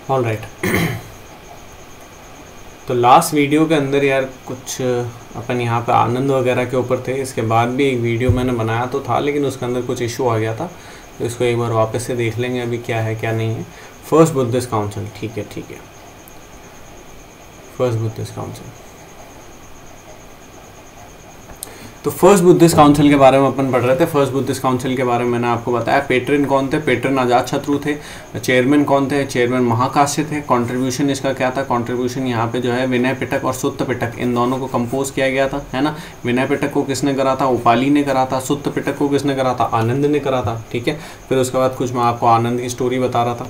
All right. तो last video के अंदर यार कुछ अपन यहाँ पे आनंद वगैरह के ऊपर थे, इसके बाद भी एक वीडियो मैंने बनाया तो था लेकिन उसके अंदर कुछ इशू आ गया था, तो इसको एक बार वापस से देख लेंगे अभी क्या है क्या नहीं है। फर्स्ट बुद्धिस्ट काउंसिल, ठीक है फर्स्ट बुद्धिस्ट काउंसिल। तो फर्स्ट बुद्धिस्ट काउंसिल के बारे में अपन पढ़ रहे थे। फर्स्ट बुद्धिस्ट काउंसिल के बारे में मैंने आपको बताया पेट्रन कौन थे, पेट्रन अजातशत्रु थे। चेयरमैन कौन थे, चेयरमैन महाकाश्य थे। कंट्रीब्यूशन इसका क्या था, कंट्रीब्यूशन यहाँ पे जो है विनय पिटक और सुत्त पिटक इन दोनों को कंपोज किया गया था, है ना। विनय पिटक को किसने करा था, उपाली ने करा था। सुत्त पिटक को किसने करा था, आनंद ने करा था, ठीक है। फिर उसके बाद कुछ मैं आपको आनंद की स्टोरी बता रहा था।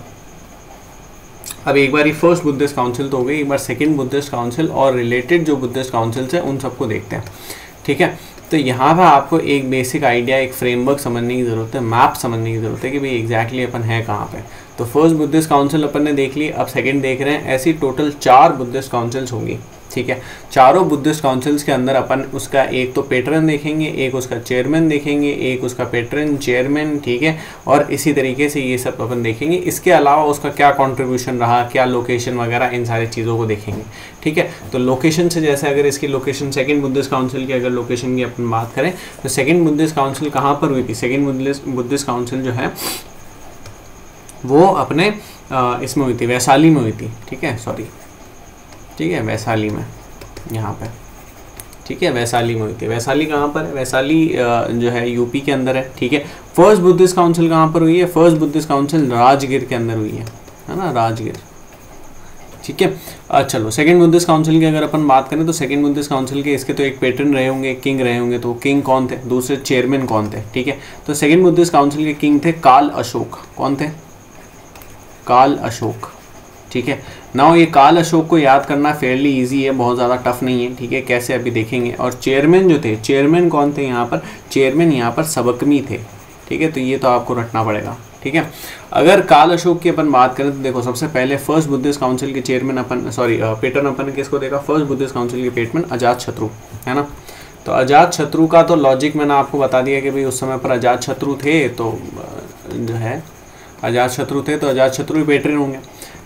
अब एक बार ये फर्स्ट बुद्धिस्ट काउंसिल तो हो गई, एक बार सेकेंड बुद्धिस्ट काउंसिल और रिलेटेड जो बुद्धिस्ट काउंसिल्स हैं उन सबको देखते हैं, ठीक है। तो यहाँ पर आपको एक बेसिक आइडिया, एक फ्रेमवर्क समझने की ज़रूरत है, मैप समझने की ज़रूरत है कि भाई एग्जैक्टली अपन है कहाँ पे। तो फर्स्ट बुद्धिस्ट काउंसिल अपन ने देख ली, अब सेकंड देख रहे हैं। ऐसी टोटल 4 बुद्धिस्ट काउंसिल्स होंगी, ठीक है। चारों बुद्धिस्ट काउंसिल्स के अंदर अपन उसका एक तो पेट्रन देखेंगे, एक उसका चेयरमैन देखेंगे, एक उसका पेट्रन चेयरमैन, ठीक है। और इसी तरीके से ये सब अपन देखेंगे। इसके अलावा उसका क्या कंट्रीब्यूशन रहा, क्या लोकेशन वगैरह, इन सारी चीज़ों को देखेंगे, ठीक है। तो लोकेशन से जैसे अगर इसकी लोकेशन सेकंड बुद्धिस्ट काउंसिल की अगर लोकेशन की अपन बात करें तो सेकंड बुद्धिस्ट काउंसिल कहाँ पर हुई थी। सेकंड बुद्धिस्ट काउंसिल जो है वो अपने इसमें हुई थी, वैशाली में हुई थी, ठीक है, सॉरी, ठीक है, वैशाली में, यहाँ पे, ठीक है, वैशाली में हुई थी। वैशाली कहाँ पर है, वैशाली जो है यूपी के अंदर है, ठीक है। फर्स्ट बुद्धिस्ट काउंसिल कहाँ पर हुई है, फर्स्ट बुद्धिस्ट काउंसिल राजगीर के अंदर हुई है ना, राजगीर, ठीक है। चलो सेकंड बुद्धिस्ट काउंसिल की अगर अपन बात करें तो सेकंड बुद्धिस्ट काउंसिल के इसके तो एक पेट्रन रहे होंगे, एक किंग रहे होंगे, तो किंग कौन थे, दूसरे चेयरमैन कौन थे, ठीक है। तो सेकंड बुद्धिस्ट काउंसिल के किंग थे काल अशोक, कौन थे, काल अशोक, ठीक है। नाउ ये काल अशोक को याद करना फेयरली इजी है, बहुत ज़्यादा टफ नहीं है, ठीक है। कैसे अभी देखेंगे। और चेयरमैन जो थे, चेयरमैन कौन थे यहाँ पर, चेयरमैन यहाँ पर सबकमी थे, ठीक है। तो ये तो आपको रटना पड़ेगा, ठीक है। अगर काल अशोक की अपन बात करें तो देखो सबसे पहले फर्स्ट बुद्धिस्ट काउंसिल के चेयरमैन अपन पेट्रन अपन ने किसको देखा, फर्स्ट बुद्धिस्ट काउंसिल के पेट्रन अजातशत्रु, है ना। तो अजातशत्रु का तो लॉजिक मैंने आपको बता दिया कि भाई उस समय पर अजातशत्रु थे, तो जो है अजातशत्रु थे तो अजातशत्रु ही पेट्रन होंगे।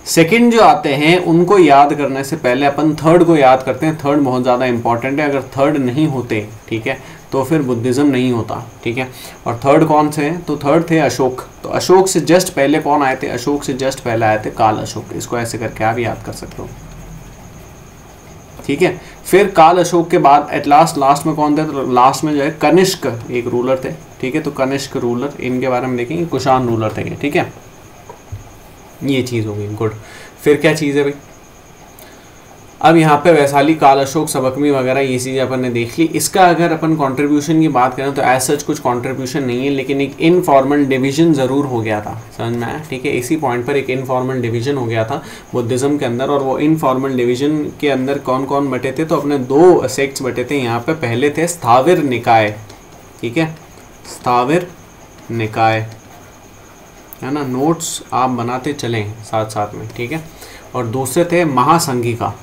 सेकंड जो आते हैं उनको याद करने से पहले अपन थर्ड को याद करते हैं। थर्ड बहुत ज़्यादा इंपॉर्टेंट है, अगर थर्ड नहीं होते, ठीक है, तो फिर बुद्धिज़्म नहीं होता, ठीक है। और थर्ड कौन से हैं, तो थर्ड थे अशोक। तो अशोक से जस्ट पहले कौन आए थे, अशोक से जस्ट पहले आए थे काल अशोक। इसको ऐसे करके आप याद कर सकते हो, ठीक है। फिर काल अशोक के बाद एट लास्ट में कौन थे, तो लास्ट में जो है कनिष्क एक रूलर थे, ठीक है। तो कनिष्क रूलर, इनके बारे में देखेंगे, कुषाण रूलर थे, ठीक है। ये चीज़ होगी, गुड। फिर क्या चीज़ है भाई, अब यहाँ पे वैशाली, काल अशोक, सबकमी वगैरह ये चीज़ें अपन ने देख ली। इसका अगर अपन कंट्रीब्यूशन की बात करें तो एज सच कुछ कंट्रीब्यूशन नहीं है, लेकिन एक इनफॉर्मल डिवीजन ज़रूर हो गया था, समझ में आया, ठीक है। इसी पॉइंट पर एक इनफॉर्मल डिवीजन हो गया था बुद्धिज़्म के अंदर। और वो इनफॉर्मल डिवीजन के अंदर कौन कौन बटे थे, तो अपने 2 सेक्ट्स बटे थे यहाँ पे। पहले थे स्थाविर निकाय, ठीक है, स्थाविर निकाय, है ना। नोट्स आप बनाते चलें साथ साथ में, ठीक है। और दूसरे थे महासंघिका,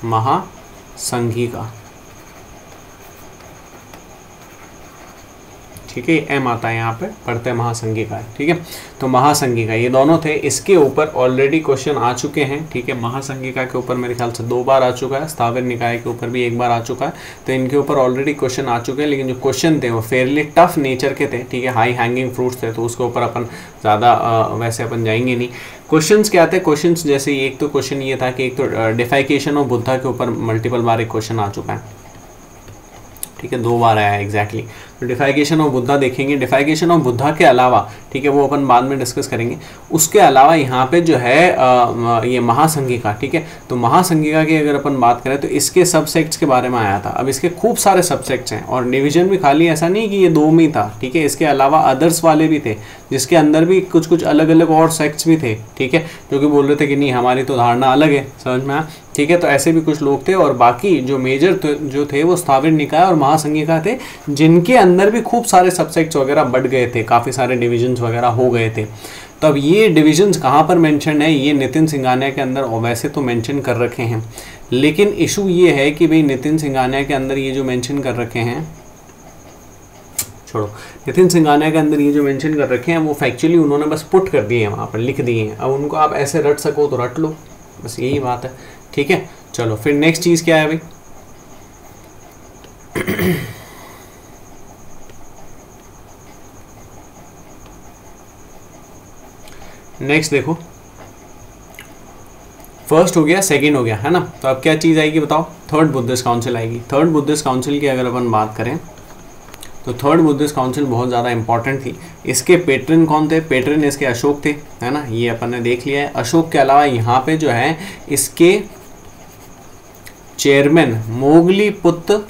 महासंघिका, ठीक है। एम आता है यहाँ पे, पढ़ते हैं महासंघिका, ठीक है। तो महासंघिका ये दोनों थे। इसके ऊपर ऑलरेडी क्वेश्चन आ चुके हैं, ठीक है। महासंघिका के ऊपर मेरे ख्याल से 2 बार आ चुका है, स्थाविर निकाय के ऊपर भी 1 बार आ चुका है। तो इनके ऊपर ऑलरेडी क्वेश्चन आ चुके हैं, लेकिन जो क्वेश्चन थे वो फेयरली टफ नेचर के थे, ठीक है, हाई हैंगिंग फ्रूट्स थे, तो उसके ऊपर अपन ज़्यादा वैसे अपन जाएंगे नहीं। क्वेश्चंस क्या थे, क्वेश्चंस जैसे एक तो क्वेश्चन ये था कि एक तो डिफाइकेशन ऑफ बुद्धा के ऊपर मल्टीपल बार एक क्वेश्चन आ चुका है, ठीक है, 2 बार आया है एग्जैक्टली। तो डिफाइकेशन ऑफ बुद्धा देखेंगे। डिफाइकेशन ऑफ बुद्धा के अलावा, ठीक है, वो अपन बाद में डिस्कस करेंगे। उसके अलावा यहाँ पे जो है ये महासंघिका, ठीक है। तो महासंघिका की अगर अपन बात करें तो इसके सबसेक्ट्स के बारे में आया था। अब इसके खूब सारे सबसेक्ट्स हैं और डिवीजन भी खाली ऐसा नहीं कि ये 2 में ही था, ठीक है। इसके अलावा अदर्स वाले भी थे, जिसके अंदर भी कुछ कुछ अलग अलग और सेक्ट्स भी थे, ठीक है, जो कि बोल रहे थे कि नहीं हमारी तो धारणा अलग है, समझ में आया, ठीक है। तो ऐसे भी कुछ लोग थे। और बाकी जो मेजर जो थे वो स्थाविर निकाय और महासंघिका थे, जिनके अंदर भी खूब सारे सबसेक्ट्स वगैरह बढ़ गए थे, काफ़ी सारे डिविजन्स वगैरह हो गए थे। तो अब ये डिविजन्स कहाँ पर मेंशन है, ये नितिन सिंघानिया के अंदर वैसे तो मेंशन कर रखे हैं, लेकिन इशू ये है कि भाई नितिन सिंघानिया के अंदर ये जो मेंशन कर रखे हैं छोड़ो। नितिन सिंघानिया के अंदर ये जो मेंशन कर रखे हैं वो फैक्चुअली उन्होंने बस पुट कर दिए हैं, वहाँ पर लिख दिए हैं। अब उनको आप ऐसे रट सको तो रट लो, बस यही बात है। ठीक है, चलो फिर नेक्स्ट चीज़ क्या है भाई, नेक्स्ट देखो, फर्स्ट हो गया, सेकंड हो गया, है ना। तो अब क्या चीज़ आएगी बताओ, थर्ड बुद्धिस्ट काउंसिल आएगी। थर्ड बुद्धिस्ट काउंसिल की अगर अपन बात करें तो थर्ड बुद्धिस्ट काउंसिल बहुत ज़्यादा इंपॉर्टेंट थी। इसके पेट्रन कौन थे, पेट्रन इसके अशोक थे, है ना, ये अपन ने देख लिया है। अशोक के अलावा यहाँ पे जो है इसके चेयरमैन मोगलीपुत्र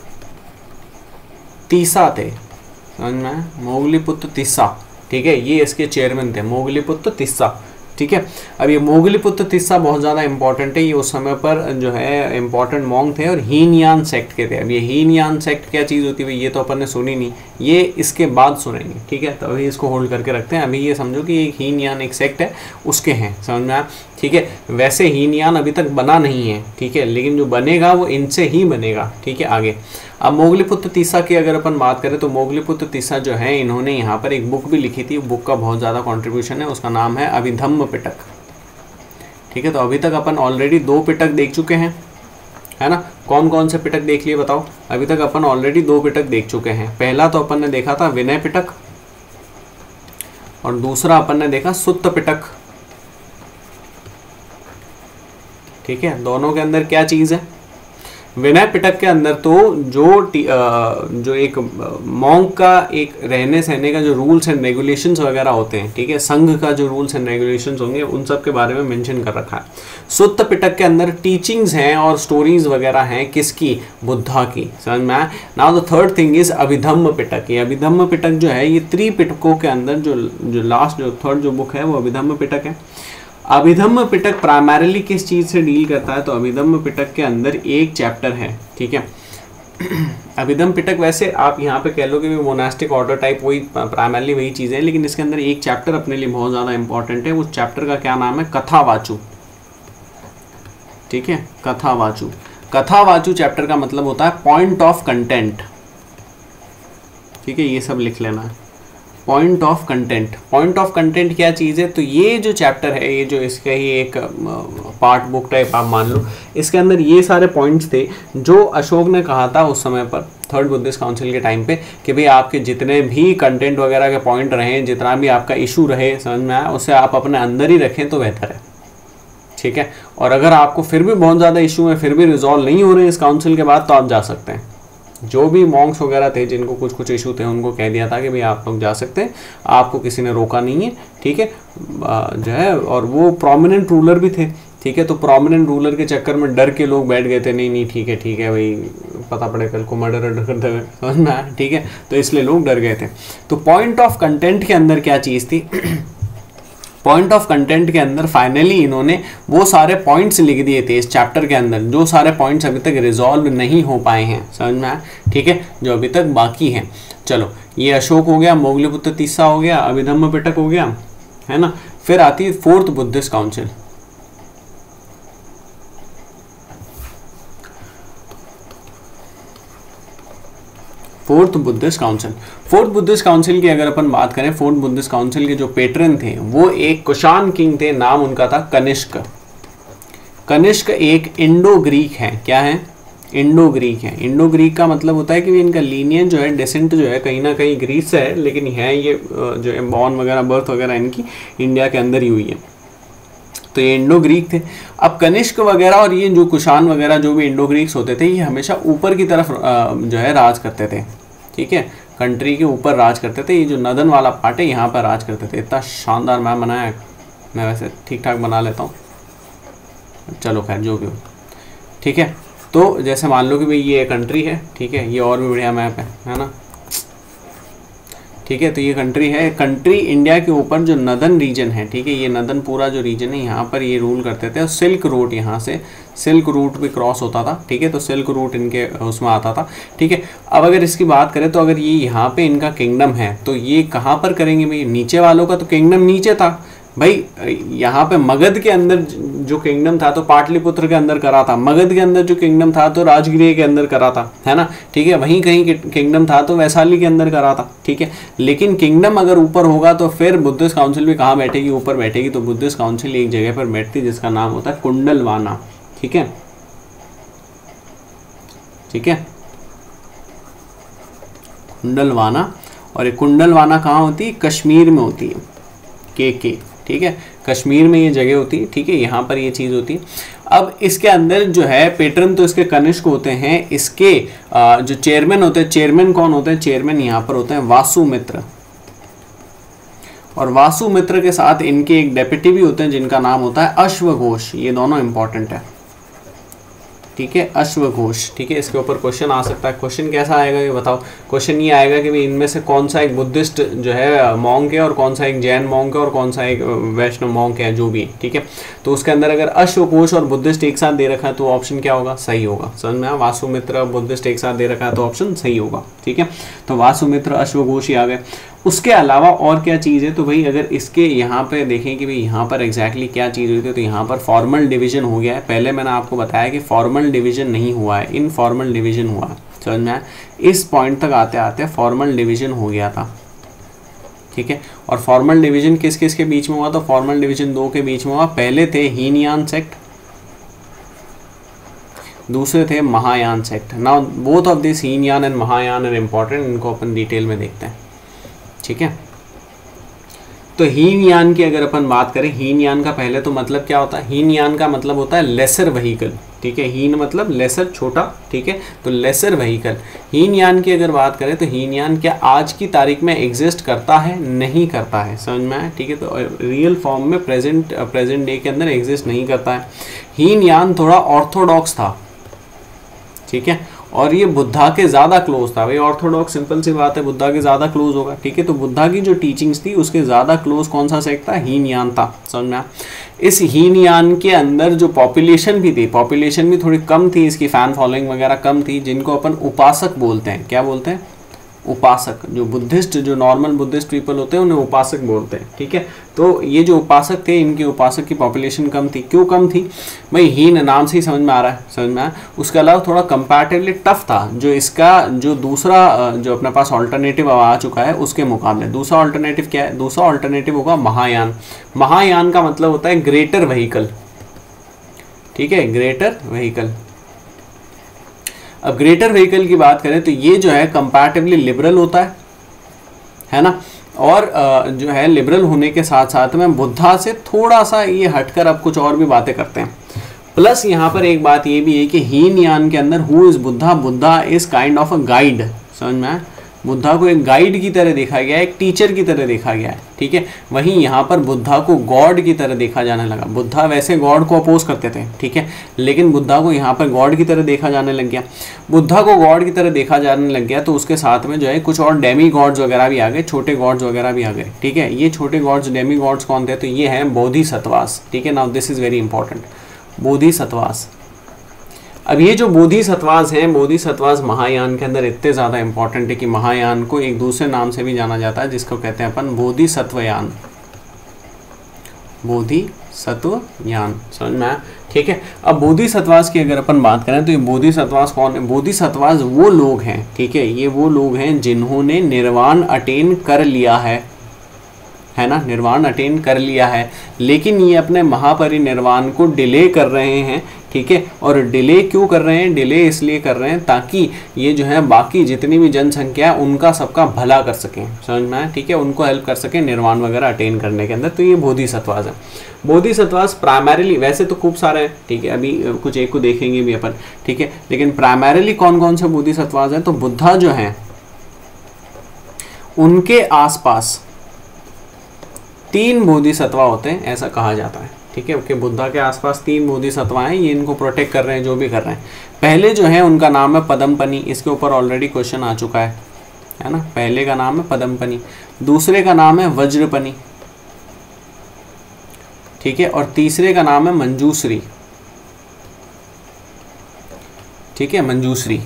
तीसा थे, समझ में आया, मोगलीपुत्र तीसा, ठीक है, ये इसके चेयरमैन थे, मोगलीपुत्र तीसा। ठीक है, अब ये मोगलीपुत्र तीसा बहुत ज़्यादा इंपॉर्टेंट है, ये उस समय पर जो है इंपॉर्टेंट मॉन्क थे और हीनयान सेक्ट के थे। अब ये हीनयान सेक्ट क्या चीज़ होती है भाई, ये तो अपन ने सुनी नहीं, ये इसके बाद सुनेंगे। ठीक है, तो अभी इसको होल्ड करके रखते हैं। अभी ये समझो कि एक हीनयान एक सेक्ट है, उसके हैं, समझ में आया। ठीक है, वैसे हीनयान अभी तक बना नहीं है, ठीक है, लेकिन जो बनेगा वो इनसे ही बनेगा। ठीक है, आगे अब मोगलीपुत्र तीसा की अगर अपन बात करें तो मोगलीपुत्र तीसा जो है इन्होंने यहाँ पर एक बुक भी लिखी थी, बुक का बहुत ज़्यादा कंट्रीब्यूशन है, उसका नाम है अभिधम्म पिटक। ठीक है, तो अभी तक अपन ऑलरेडी 2 पिटक देख चुके हैं, है ना। कौन कौन से पिटक देख लिए बताओ, अभी तक अपन ऑलरेडी 2 पिटक देख चुके हैं। पहला तो अपन ने देखा था विनय पिटक और दूसरा अपन ने देखा सुत्त पिटक। ठीक है, दोनों के अंदर क्या चीज़ है, विनय पिटक के अंदर तो जो एक मॉन्क का एक रहने सहने का जो रूल्स एंड रेगुलेशंस वगैरह होते हैं, ठीक है, संघ का जो रूल्स एंड रेगुलेशंस होंगे उन सब के बारे में मेंशन कर रखा है। सुत्त पिटक के अंदर टीचिंग्स हैं और स्टोरीज वगैरह हैं, किसकी, बुद्धा की, समझ में आया। Now the third thing is Abhidhamma Pitaka. ये अभिधम्म पिटक जो है ये त्रिपिटकों के अंदर जो लास्ट जो थर्ड जो बुक है वो अभिधम्म पिटक है। अभिधम्म पिटक प्राइमरीली किस चीज़ से डील करता है, तो अभिधम्म पिटक के अंदर एक चैप्टर है। ठीक है, अभिधम्म पिटक वैसे आप यहाँ पे कह लो कि मोनास्टिक ऑर्डर टाइप वही प्राइमरली वही चीज़ है, लेकिन इसके अंदर एक चैप्टर अपने लिए बहुत ज़्यादा इंपॉर्टेंट है। उस चैप्टर का क्या नाम है, कथावाचु। ठीक है, कथावाचु। कथावाचु चैप्टर का मतलब होता है पॉइंट ऑफ कंटेंट। ठीक है, ये सब लिख लेना है, point of content. Point of content क्या चीज़ है, तो ये जो चैप्टर है, ये जो इसका ही एक पार्ट बुक टाइप आप मान लो, इसके अंदर ये सारे पॉइंट्स थे जो अशोक ने कहा था उस समय पर थर्ड बुद्धिस्ट काउंसिल के टाइम पे कि भाई आपके जितने भी कंटेंट वगैरह के पॉइंट रहे, जितना भी आपका इशू रहे, समझ में आया, उसे आप अपने अंदर ही रखें तो बेहतर है। ठीक है, और अगर आपको फिर भी बहुत ज़्यादा इशू है, फिर भी रिजॉल्व नहीं हो रहे इस काउंसिल के बाद, तो आप जा सकते हैं। जो भी मॉन्क्स वगैरह थे जिनको कुछ कुछ इशू थे उनको कह दिया था कि भाई आप लोग जा सकते हैं, आपको किसी ने रोका नहीं है। ठीक है, जो है, और वो प्रोमिनेंट रूलर भी थे। ठीक है, तो प्रोमिनेंट रूलर के चक्कर में डर के लोग बैठ गए थे, नहीं ठीक है भाई, पता पड़े कल को मर्डर करते हुए, समझ में आया। ठीक है, तो इसलिए लोग डर गए थे। तो पॉइंट ऑफ कंटेंट के अंदर क्या चीज़ थी, पॉइंट ऑफ कंटेंट के अंदर फाइनली इन्होंने वो सारे पॉइंट्स लिख दिए थे इस चैप्टर के अंदर, जो सारे पॉइंट्स अभी तक रिजॉल्व नहीं हो पाए हैं, समझ में आया। ठीक है, जो अभी तक बाकी हैं। चलो, ये अशोक हो गया, मोगलीपुत्र तीसा हो गया, अभिधम्म पिटक हो गया, है ना। फिर आती है fourth Buddhist council. Fourth Buddhist council. Fourth Buddhist council की अगर अपन बात करें, फोर्थ बुद्धिस्ट काउंसिल के जो पेट्रन थे वो एक कुषाण किंग थे, नाम उनका था कनिष्क। कनिष्क एक इंडो ग्रीक है, क्या है, इंडो ग्रीक है। इंडो ग्रीक का मतलब होता है कि इनका लीनियन जो है, डिसेंट जो है, कहीं ना कहीं ग्रीस से है, लेकिन है ये जो है बॉर्न वगैरह, बर्थ वगैरह इनकी इंडिया के अंदर ही हुई है। तो ये इंडो ग्रीक थे। अब कनिष्क वगैरह और ये जो कुषाण वगैरह जो भी इंडो ग्रीक्स होते थे, ये हमेशा ऊपर की तरफ जो है राज करते थे। ठीक है, कंट्री के ऊपर राज करते थे। ये जो नदन वाला पार्ट है यहाँ पर राज करते थे। इतना शानदार मैप बनाया, मैं वैसे ठीक ठाक बना लेता हूँ, चलो खैर जो भी हो। ठीक है, तो जैसे मान लो कि भाई ये कंट्री है, ठीक है, ये और भी बढ़िया मैप है ना। ठीक है, तो ये कंट्री है, कंट्री इंडिया के ऊपर जो नदन रीजन है, ठीक है, ये नदन पूरा जो रीजन है यहाँ पर ये रूल करते थे। और सिल्क रूट, यहाँ से सिल्क रूट भी क्रॉस होता था। ठीक है, तो सिल्क रूट इनके उसमें आता था। ठीक है, अब अगर इसकी बात करें तो अगर ये यहाँ पे इनका किंगडम है तो ये कहाँ पर करेंगे भाई, नीचे वालों का तो किंगडम नीचे था, भाई यहाँ पे मगध के अंदर जो किंगडम था तो पाटलिपुत्र के अंदर करा था, मगध के अंदर जो किंगडम था तो राजगृह के अंदर करा था, है ना, ठीक है। वहीं कहीं किंगडम था तो वैशाली के अंदर करा था, ठीक है। लेकिन किंगडम अगर ऊपर होगा तो फिर बुद्धिस्ट काउंसिल भी कहाँ बैठेगी, ऊपर बैठेगी। तो बुद्धिस्ट काउंसिल एक जगह पर बैठती जिसका नाम होता है कुंडलवाना, ठीक है, ठीक है, कुंडलवाना। और ये कुंडलवाना कहाँ होती है, कश्मीर में होती है, के ठीक है, कश्मीर में ये जगह होती है, ठीक है, यहाँ पर ये चीज़ होती है। अब इसके अंदर जो है पेट्रन तो इसके कनिष्क होते हैं, इसके जो चेयरमैन होते हैं, चेयरमैन कौन होते हैं, चेयरमैन यहाँ पर होते हैं वासुमित्र, और वासुमित्र के साथ इनके एक डेप्यूटी भी होते हैं जिनका नाम होता है अश्वघोष। ये दोनों इंपॉर्टेंट है, ठीक है, अश्वघोष, ठीक है। इसके ऊपर क्वेश्चन आ सकता है। क्वेश्चन कैसा आएगा ये बताओ। क्वेश्चन ये आएगा कि भाई इनमें से कौन सा एक बुद्धिस्ट जो है मॉन्क है और कौन सा एक जैन मॉन्क है और कौन सा एक वैष्णव मॉन्क है, जो भी है, ठीक है। तो उसके अंदर अगर अश्वघोष और बुद्धिस्ट एक साथ दे रखा है तो ऑप्शन क्या होगा, सही होगा। समझ में आया, वासुमित्र बुद्धिस्ट एक साथ दे रखा है तो ऑप्शन सही होगा, ठीक है। तो वासुमित्र अश्वघोष ही आ गए। उसके अलावा और क्या चीज़ है, तो भाई अगर इसके यहाँ पे देखें कि भाई यहाँ पर एग्जैक्टली क्या चीज़ हुई थी, तो यहाँ पर फॉर्मल डिवीजन हो गया है। पहले मैंने आपको बताया कि फॉर्मल डिवीजन नहीं हुआ है, इनफॉर्मल डिवीजन हुआ है। समझ में आया, इस पॉइंट तक आते आते फॉर्मल डिवीजन हो गया था, ठीक है। और फॉर्मल डिवीजन किस किस के बीच में हुआ, तो फॉर्मल डिवीजन दो के बीच में हुआ। पहले थे हीनयान सेक्ट, दूसरे थे Mahayana sect. Now both of this Hinayana and Mahayana are important, इनको अपन डिटेल में देखते हैं, ठीक है। तो हीनयान की अगर अपन बात करें, हीनयान का पहले तो मतलब क्या होता है, हीनयान का मतलब होता है लेसर व्हीकल, ठीक है। हीन मतलब लेसर, छोटा, ठीक है, तो लेसर व्हीकल। हीनयान की अगर बात करें तो हीनयान क्या आज की तारीख में एग्जिस्ट करता है, नहीं करता है, समझ में आया, ठीक है। तो रियल फॉर्म में प्रेजेंट डे के अंदर एग्जिस्ट नहीं करता है। हीनयान थोड़ा ऑर्थोडॉक्स था, ठीक है, और ये बुद्धा के ज़्यादा क्लोज था। भाई ऑर्थोडॉक्स सिंपल सी बात है, बुद्धा के ज़्यादा क्लोज होगा, ठीक है। तो बुद्धा की जो टीचिंग्स थी उसके ज़्यादा क्लोज कौन सा सेक्ट था, हीनयान था, समझ में। इस हीनयान के अंदर जो पॉपुलेशन भी थी, पॉपुलेशन भी थोड़ी कम थी, इसकी फैन फॉलोइंग वगैरह कम थी, जिनको अपन उपासक बोलते हैं। क्या बोलते हैं, उपासक। जो बुद्धिस्ट, जो नॉर्मल बुद्धिस्ट पीपल होते हैं उन्हें उपासक बोलते हैं, ठीक है। तो ये जो उपासक थे, इनके उपासक की पॉपुलेशन कम थी। क्यों कम थी भाई, हीन नाम से ही समझ में आ रहा है, समझ में आया। उसके अलावा थोड़ा कंपैरेटिवली टफ था, जो इसका जो दूसरा जो अपने पास ऑल्टरनेटिव आ चुका है उसके मुकाबले। दूसरा ऑल्टरनेटिव क्या है, दूसरा ऑल्टरनेटिव होगा महायान। महायान का मतलब होता है ग्रेटर व्हीकल, ठीक है, ग्रेटर व्हीकल। अब ग्रेटर व्हीकल की बात करें तो ये जो है कंपैरेटिवली लिबरल होता है ना, और जो है लिबरल होने के साथ साथ में बुद्धा से थोड़ा सा ये हटकर अब कुछ और भी बातें करते हैं। प्लस यहाँ पर एक बात ये भी है कि हीनयान के अंदर who is Buddha, Buddha is kind of a guide, समझ में आया। बुद्धा को एक गाइड की तरह देखा गया है, एक टीचर की तरह देखा गया है, ठीक है। वहीं यहाँ पर बुद्धा को गॉड की तरह देखा जाने लगा। बुद्धा वैसे गॉड को अपोज करते थे, ठीक है, लेकिन बुद्धा को यहाँ पर गॉड की तरह देखा जाने लग गया। बुद्धा को गॉड की तरह देखा जाने लग गया तो उसके साथ में जो है कुछ और डेमी गॉड्स वगैरह भी आ गए, छोटे गॉड्स वगैरह भी आ गए, ठीक है। ये छोटे गॉड्स, डेमी गॉड्स कौन थे, तो ये हैं बोधिसत्वास, ठीक है। Now this is very important, bodhisattvas. अब ये जो बोधिसत्वास हैं, बोधिसत्वास महायान के अंदर इतने ज़्यादा इंपॉर्टेंट है कि महायान को एक दूसरे नाम से भी जाना जाता है, जिसको कहते हैं अपन बोधिसत्वयान, बोधिसत्वयान, समझ में आया, ठीक है। अब बोधिसत्वास की अगर अपन बात करें तो ये बोधिसत्वास कौन है, बोधिसत्वास वो लोग हैं, ठीक है, ये वो लोग हैं जिन्होंने निर्वाण अटेन कर लिया है ना, निर्वाण अटेन कर लिया है, लेकिन ये अपने महापरिनिर्वाण को डिले कर रहे हैं, ठीक है। और डिले क्यों कर रहे हैं, डिले इसलिए कर रहे हैं ताकि ये जो है बाकी जितनी भी जनसंख्या है उनका सबका भला कर सकें, समझ में आया, ठीक है, उनको हेल्प कर सकें निर्वाण वगैरह अटेन करने के अंदर। तो ये बोधिसत्वास है। बोधिसत्वास प्राइमरीली, वैसे तो खूब सारे हैं, ठीक है, अभी कुछ एक को देखेंगे भी अपन, ठीक है, लेकिन प्राइमरीली कौन कौन से बोधिसत्वास हैं, तो बुद्धा जो हैं उनके आसपास 3 बोधिसत्वा होते हैं, ऐसा कहा जाता है, ठीक है। कि बुद्धा के आसपास 3 बोधिसत्वा हैं, ये इनको प्रोटेक्ट कर रहे हैं, जो भी कर रहे हैं। पहले जो है उनका नाम है पद्मपनी, इसके ऊपर ऑलरेडी क्वेश्चन आ चुका है ना। पहले का नाम है पद्मपनी, दूसरे का नाम है वज्रपनी, ठीक है, और तीसरे का नाम है मंजूश्री, ठीक है, मंजूश्री।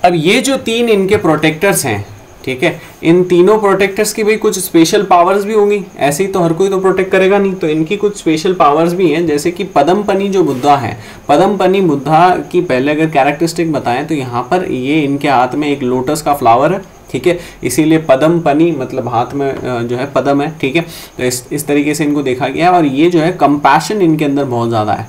अब ये जो 3 इनके प्रोटेक्टर्स हैं, ठीक है। इन तीनों प्रोटेक्टर्स की भाई कुछ स्पेशल पावर्स भी होंगी, ऐसे ही तो हर कोई तो प्रोटेक्ट करेगा नहीं, तो इनकी कुछ स्पेशल पावर्स भी हैं। जैसे कि पदमपनी जो बुद्धा है, पदमपनी बुद्धा की पहले अगर कैरेक्टरिस्टिक बताएं तो यहाँ पर ये इनके हाथ में एक लोटस का फ्लावर है, ठीक है, इसीलिए पदमपनी मतलब हाथ में जो है पदम है, ठीक है। तो इस तरीके से इनको देखा गया। और ये जो है कंपैशन इनके अंदर बहुत ज़्यादा है,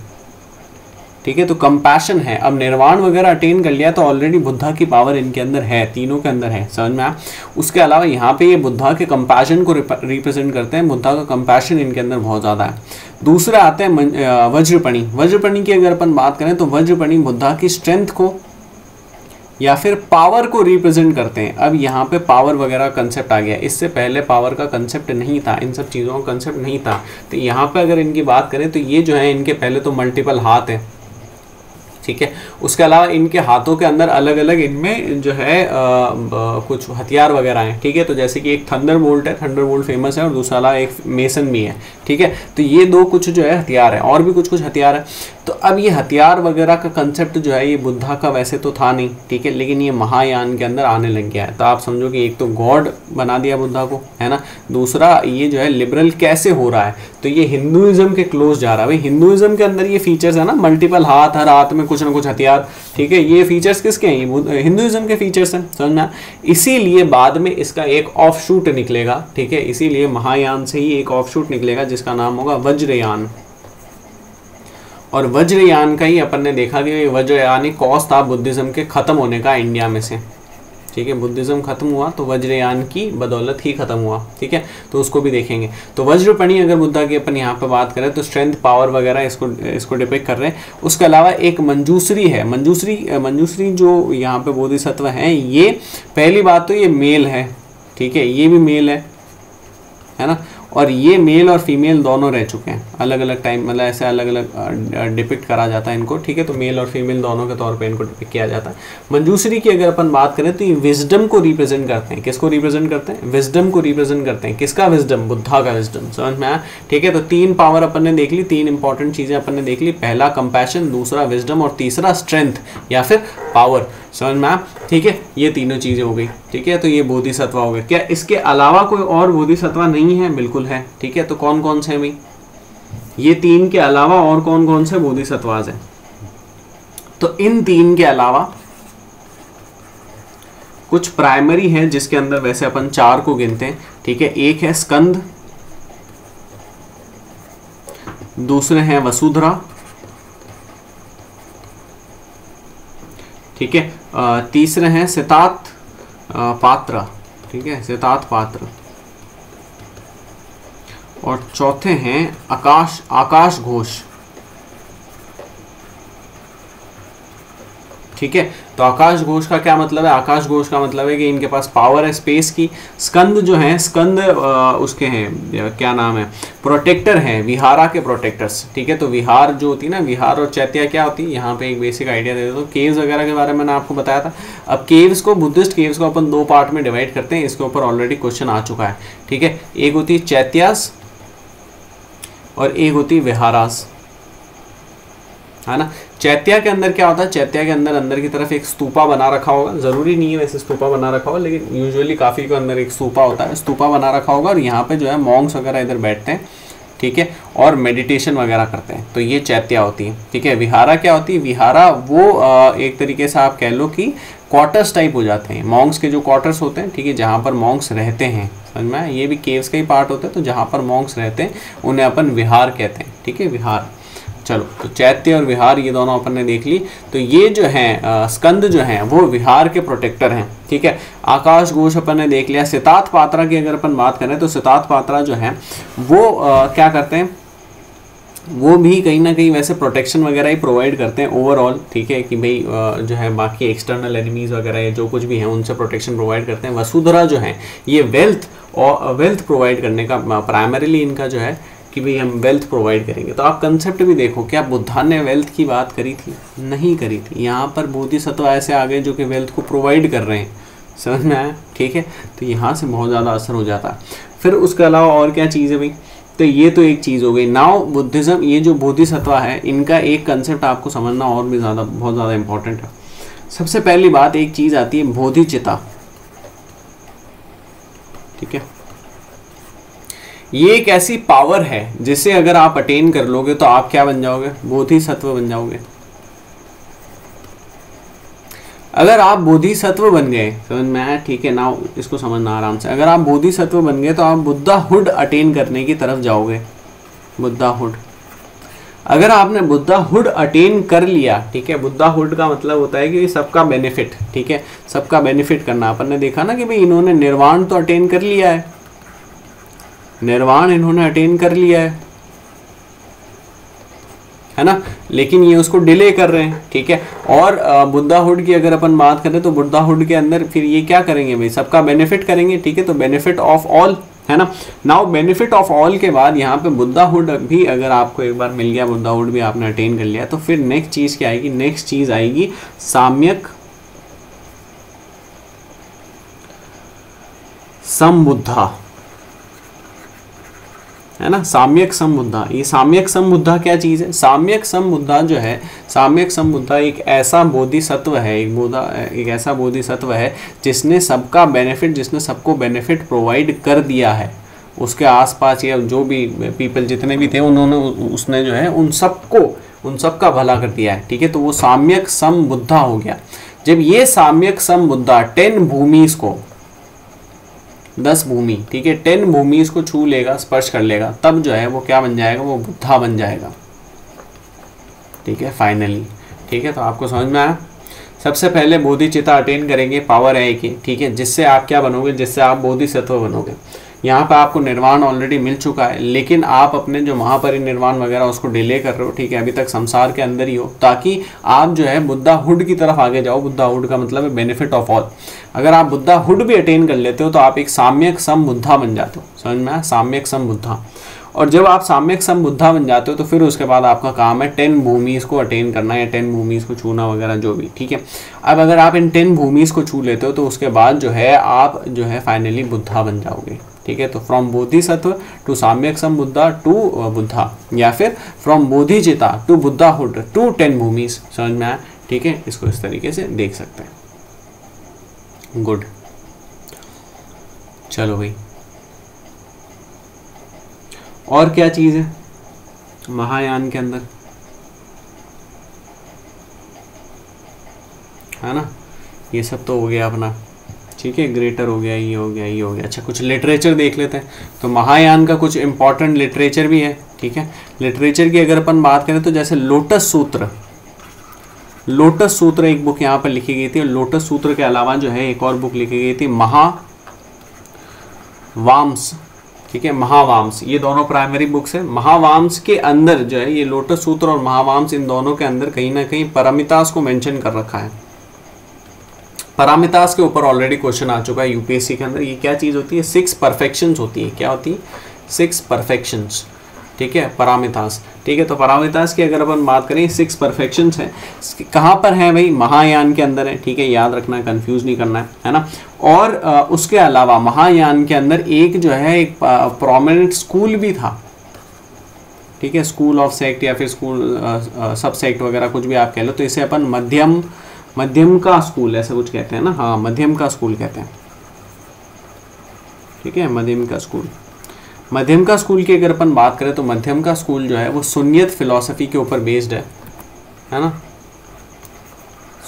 ठीक है। तो कंपैशन है। अब निर्वाण वगैरह अटेन कर लिया तो ऑलरेडी बुद्धा की पावर इनके अंदर है, तीनों के अंदर है, समझ में आया। उसके अलावा यहाँ पे ये बुद्धा के कंपैशन को रिप्रेजेंट करते हैं, बुद्धा का कंपैशन इनके अंदर बहुत ज़्यादा है। दूसरा आते हैं वज्रपणी। वज्रपणी की अगर अपन बात करें तो वज्रपणी बुद्धा की स्ट्रेंथ को या फिर पावर को रिप्रेजेंट करते हैं। अब यहाँ पे पावर वगैरह कंसेप्ट आ गया, इससे पहले पावर का कंसेप्ट नहीं था, इन सब चीज़ों का कंसेप्ट नहीं था। तो यहाँ पे अगर इनकी बात करें तो ये जो है इनके पहले तो मल्टीपल हाथ है, ठीक है। उसके अलावा इनके हाथों के अंदर अलग अलग इनमें जो है कुछ हथियार वगैरह हैं, ठीक है। तो जैसे कि एक थंडरबोल्ट है, थंडरबोल्ट फेमस है, और दूसरा वाला एक मेसन भी है, ठीक है। तो ये दो कुछ जो है हथियार है, और भी कुछ कुछ हथियार है। तो अब ये हथियार वगैरह का कंसेप्ट जो है ये बुद्धा का वैसे तो था नहीं, ठीक है, लेकिन ये महायान के अंदर आने लग गया है। तो आप समझो कि एक तो गॉड बना दिया बुद्धा को, है ना, दूसरा ये जो है लिबरल कैसे हो रहा है, तो ये हिंदुइज्म के क्लोज जा रहा है। भाई हिंदुइज्म के अंदर ये फीचर्स है ना, मल्टीपल हाथ, हर हाथ में कुछ ना कुछ हथियार, ठीक है, ये फीचर्स किसके हैं, ये हिंदुइज्म के फीचर्स हैं, समझना। इसीलिए बाद में इसका एक ऑफ शूट निकलेगा, ठीक है, इसीलिए महायान से ही एक ऑफ शूट निकलेगा जिसका नाम होगा वज्रयान। और वज्रयान का ही अपन ने देखा कि वज्रयान ही कॉज था बुद्धिज्म के खत्म होने का इंडिया में से, ठीक है। बुद्धिज्म खत्म हुआ तो वज्रयान की बदौलत ही खत्म हुआ, ठीक है, तो उसको भी देखेंगे। तो वज्रपणी अगर बुद्धा की अपन यहाँ पे बात करें तो स्ट्रेंथ, पावर वगैरह इसको डिपिक्ट कर रहे हैं। उसके अलावा एक मंजूश्री है, मंजूश्री जो यहाँ पे बोधिसत्व है, ये पहली बात तो ये मेल है, ठीक है, ये भी मेल है ना, और ये मेल और फीमेल दोनों रह चुके हैं अलग अलग टाइम, मतलब ऐसे अलग अलग डिपिक्ट करा जाता है इनको, ठीक है। तो मेल और फीमेल दोनों के तौर पे इनको डिपिक्ट किया जाता है। मंजूश्री की अगर अपन बात करें तो ये विजडम को रिप्रेजेंट करते हैं, किसको रिप्रेजेंट करते हैं, विजडम को रिप्रेजेंट करते हैं। किसका विजडम, बुद्धा का विजडम, समझ में आया, ठीक है। तो तीन पावर अपन ने देख ली, तीन इंपॉर्टेंट चीजें अपन ने देख ली, पहला कंपैशन, दूसरा विजडम और तीसरा स्ट्रेंथ या फिर पावर, समझ में आया, ठीक है। ये तीनों चीजें हो गई, ठीक है। तो ये बोधिसत्व हो गए। क्या इसके अलावा कोई और बोधिसत्व नहीं है, बिल्कुल है, ठीक है। तो कौन कौन से हैं भाई, ये तीन के अलावा और कौन कौन से बोधिसत्वाज हैं, तो इन तीन के अलावा कुछ प्राइमरी है जिसके अंदर वैसे अपन चार को गिनते हैं, ठीक है। एक है स्कंद, दूसरे हैं वसुधरा, ठीक है, तीसरे हैं सितात पात्र, ठीक है, सितात पात्र, और चौथे हैं आकाश घोष, ठीक है। तो आकाश घोष का क्या मतलब है, आकाश घोष का मतलब है कि इनके पास पावर है स्पेस की। स्कंद जो है, स्कंद उसके हैं, क्या नाम है, प्रोटेक्टर हैं, विहारा के प्रोटेक्टर्स, ठीक है। तो विहार जो होती है ना, विहार और चैत्या क्या होती है, यहाँ पे एक बेसिक आइडिया दे देता हूँ। केव्स वगैरह के बारे में मैंने आपको बताया था। अब केव्स को, बुद्धिस्ट केव्स को अपन दो पार्ट में डिवाइड करते हैं, इसके ऊपर ऑलरेडी क्वेश्चन आ चुका है, ठीक है। एक होती है चैत्यास और एक होती है विहारास, है ना। चैत्या के अंदर क्या होता है, चैत्या के अंदर की तरफ एक स्तूपा बना रखा होगा, जरूरी नहीं है वैसे स्तूपा बना रखा हो, लेकिन यूजुअली काफी के अंदर एक स्तूपा होता है, स्तूपा बना रखा होगा, और यहाँ पे जो है मॉन्क्स वगैरह इधर बैठते हैं, ठीक है, और मेडिटेशन वगैरह करते हैं। तो ये चैत्या होती है, ठीक है। विहारा क्या होती है, विहारा वो एक तरीके से आप कह लो कि क्वार्टर्स टाइप हो जाते हैं, मॉन्क्स के जो क्वार्टर्स होते हैं, ठीक है, जहाँ पर मॉन्क्स रहते हैं, समझ में, ये भी केव्स का ही पार्ट होता है। तो जहाँ पर मॉन्क्स रहते हैं उन्हें अपन विहार कहते हैं, ठीक है, विहार। चलो, तो चैत्य और विहार ये दोनों अपन ने देख ली। तो ये जो है स्कंद जो हैं वो विहार के प्रोटेक्टर हैं, ठीक है। आकाश घोष अपन ने देख लिया। सितात पात्रा की अगर अपन बात करें तो सितात पात्रा जो है वो क्या करते हैं, वो भी कहीं ना कहीं वैसे प्रोटेक्शन वगैरह ही प्रोवाइड करते हैं ओवरऑल, ठीक है, कि भाई जो है बाकी एक्सटर्नल एनिमीज वगैरह जो कुछ भी हैं उनसे प्रोटेक्शन प्रोवाइड करते हैं। वसुधरा जो है ये वेल्थ प्रोवाइड करने का प्राइमरीली इनका जो है कि भाई हम वेल्थ प्रोवाइड करेंगे। तो आप कंसेप्ट भी देखो, क्या बुद्धा ने वेल्थ की बात करी थी, नहीं करी थी। यहाँ पर बोधिसत्व ऐसे आ गए जो कि वेल्थ को प्रोवाइड कर रहे हैं, समझ में आया, ठीक है। तो यहाँ से बहुत ज़्यादा असर हो जाता है। फिर उसके अलावा और क्या चीज़ है भाई, तो ये तो एक चीज़ हो गई। नाउ बुद्धिज़्म, ये जो बोधिसत्व है इनका एक कंसेप्ट आपको समझना और भी बहुत ज़्यादा इंपॉर्टेंट है। सबसे पहली बात एक चीज़ आती है बोधिचिता। ठीक है, ये एक ऐसी पावर है जिसे अगर आप अटेन कर लोगे तो आप क्या बन जाओगे, बोधिसत्व बन जाओगे। अगर आप बोधिसत्व बन गए, समझ में आया, ठीक है ना, इसको समझना आराम से। अगर आप बोधिसत्व बन गए तो आप बुद्धाहुड अटेन करने की तरफ जाओगे, बुद्धाहुड। अगर आपने बुद्धाहुड अटेन कर लिया, ठीक है, बुद्धाहुड का मतलब होता है कि सबका बेनिफिट, ठीक है, सबका बेनिफिट करना। अपन ने देखा ना कि भाई इन्होंने निर्वाण तो अटेन कर लिया है, निर्वाण इन्होंने अटेन कर लिया है ना, लेकिन ये उसको डिले कर रहे हैं, ठीक है। और बुद्धाहुड की अगर अपन बात करें तो बुद्धाहुड के अंदर फिर ये क्या करेंगे भाई, सबका बेनिफिट करेंगे, ठीक है, तो बेनिफिट ऑफ ऑल, है ना। नाउ बेनिफिट ऑफ ऑल के बाद यहाँ पे बुद्धाहुड भी अगर आपको एक बार मिल गया, बुद्धाहुड भी आपने अटेन कर लिया, तो फिर नेक्स्ट चीज क्या आएगी, नेक्स्ट चीज आएगी साम्यक समबुद्धा, है ना, साम्यक समबुद्धा। ये साम्यक समबुद्धा क्या चीज है, साम्यक समबुद्धा जो है, साम्यक समबुद्धा एक ऐसा बोधिसत्व है, एक ऐसा बोधिसत्व है जिसने सबका बेनिफिट, जिसने सबको बेनिफिट प्रोवाइड कर दिया है। उसके आसपास या जो भी पीपल जितने भी थे उन्होंने, उसने जो है उन सबका भला कर दिया है, ठीक है। तो वो साम्यक समबुद्धा हो गया। जब ये साम्यक समबुद्धा 10 भूमिस को, 10 भूमि, ठीक है, 10 भूमि इसको छू लेगा, स्पर्श कर लेगा, तब जो है वो क्या बन जाएगा, वो बुद्धा बन जाएगा, ठीक है, फाइनली, ठीक है। तो आपको समझ में आया। सबसे पहले बोधिचिता अटेन करेंगे, पावर है कि, ठीक है, जिससे आप क्या बनोगे, जिससे आप बोधिसत्व बनोगे। यहाँ पे आपको निर्वाण ऑलरेडी मिल चुका है, लेकिन आप अपने जो महापरिनिर्वाण वगैरह उसको डिले कर रहे हो, ठीक है, अभी तक संसार के अंदर ही हो, ताकि आप जो है बुद्धाहुड की तरफ आगे जाओ। बुद्धाहुड का मतलब है बेनिफिट ऑफ ऑल। अगर आप बुद्धाहुड भी अटेन कर लेते हो तो आप एक साम्यक समबुद्धा बन जाते हो, समझ में आया, साम्यक समबुद्धा। और जब आप साम्यक समबुद्धा बन जाते हो तो फिर उसके बाद आपका काम है 10 भूमिस को अटेन करना या 10 भूमिस को छूना वगैरह जो भी, ठीक है। अब अगर आप इन 10 भूमिस को छू लेते हो तो उसके बाद जो है आप जो है फाइनली बुद्धा बन जाओगे, ठीक है। तो from bodhisattva to samyak sambuddha to Buddha, या फिर from bodhichitta to Buddhahood to 10 bhumis, समझ में आया, ठीक है। इसको इस तरीके से देख सकते हैं। गुड, चलो भाई, और क्या चीज है महायान के अंदर, है ना। ये सब तो हो गया अपना, ठीक है, ग्रेटर हो गया, ये हो गया, ये हो गया। अच्छा, कुछ लिटरेचर देख लेते हैं। तो महायान का कुछ इंपॉर्टेंट लिटरेचर भी है, ठीक है। लिटरेचर की अगर अपन बात करें तो जैसे लोटस सूत्र, लोटस सूत्र एक बुक यहाँ पर लिखी गई थी। और लोटस सूत्र के अलावा जो है एक और बुक लिखी गई थी, महावाम्स, ठीक है, महावाम्स। ये दोनों प्राइमरी बुक्स है। महावाम्स के अंदर जो है ये लोटस सूत्र और महावाम्स, इन दोनों के अंदर कहीं ना कहीं पारमितास को मेंशन कर रखा है। पारमितास के ऊपर ऑलरेडी क्वेश्चन आ चुका है यूपीएससी के अंदर। ये क्या चीज होती है, 6 परफेक्शंस होती है। क्या होती है, 6 परफेक्शंस, ठीक है, पारमितास, ठीक है। तो पारमितास की अगर अपन बात करें 6 परफेक्शंस हैं, कहाँ पर है भाई, महायान के अंदर है, ठीक है, याद रखना है, कंफ्यूज नहीं करना है ना। और उसके अलावा महायान के अंदर एक जो है एक प्रोमिनेंट स्कूल भी था, ठीक है, स्कूल ऑफ सेक्ट या फिर स्कूल सब सेक्ट वगैरह कुछ भी आप कह लो। तो इसे अपन मध्यम का स्कूल ऐसा कुछ कहते हैं ना, हाँ, मध्यम का स्कूल कहते हैं, ठीक है, मध्यम का स्कूल। मध्यम का स्कूल की अगर अपन बात करें तो मध्यम का स्कूल जो है वो सुन्नियत फिलॉसफी के ऊपर बेस्ड है ना,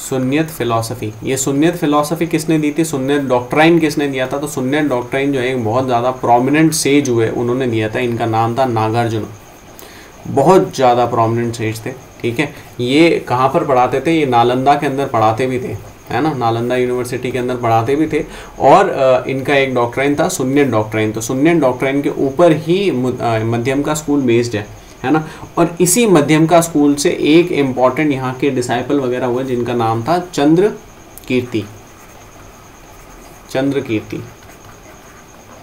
सुन्नियत फिलॉसफी। ये सुन्नियत फिलॉसफी किसने दी थी, सुन्नियत डॉक्ट्राइन किसने दिया था, तो सुन्नियत डॉक्ट्राइन जो है एक बहुत ज़्यादा प्रोमिनेंट सेज हुए उन्होंने दिया था। इनका नाम था नागार्जुन, बहुत ज़्यादा प्रोमिनेंट सेज थे, ठीक है। ये कहाँ पर पढ़ाते थे, ये नालंदा के अंदर पढ़ाते भी थे, है ना, नालंदा यूनिवर्सिटी के अंदर पढ़ाते भी थे। और इनका एक डॉक्ट्राइन था सुन्नियत डॉक्ट्राइन। तो सुन्नियत डॉक्ट्राइन के ऊपर ही मध्यम का स्कूल बेस्ड है ना। और इसी मध्यम का स्कूल से एक इम्पॉर्टेंट यहाँ के डिसाइपल वगैरह हुए जिनका नाम था चंद्र कीर्ति,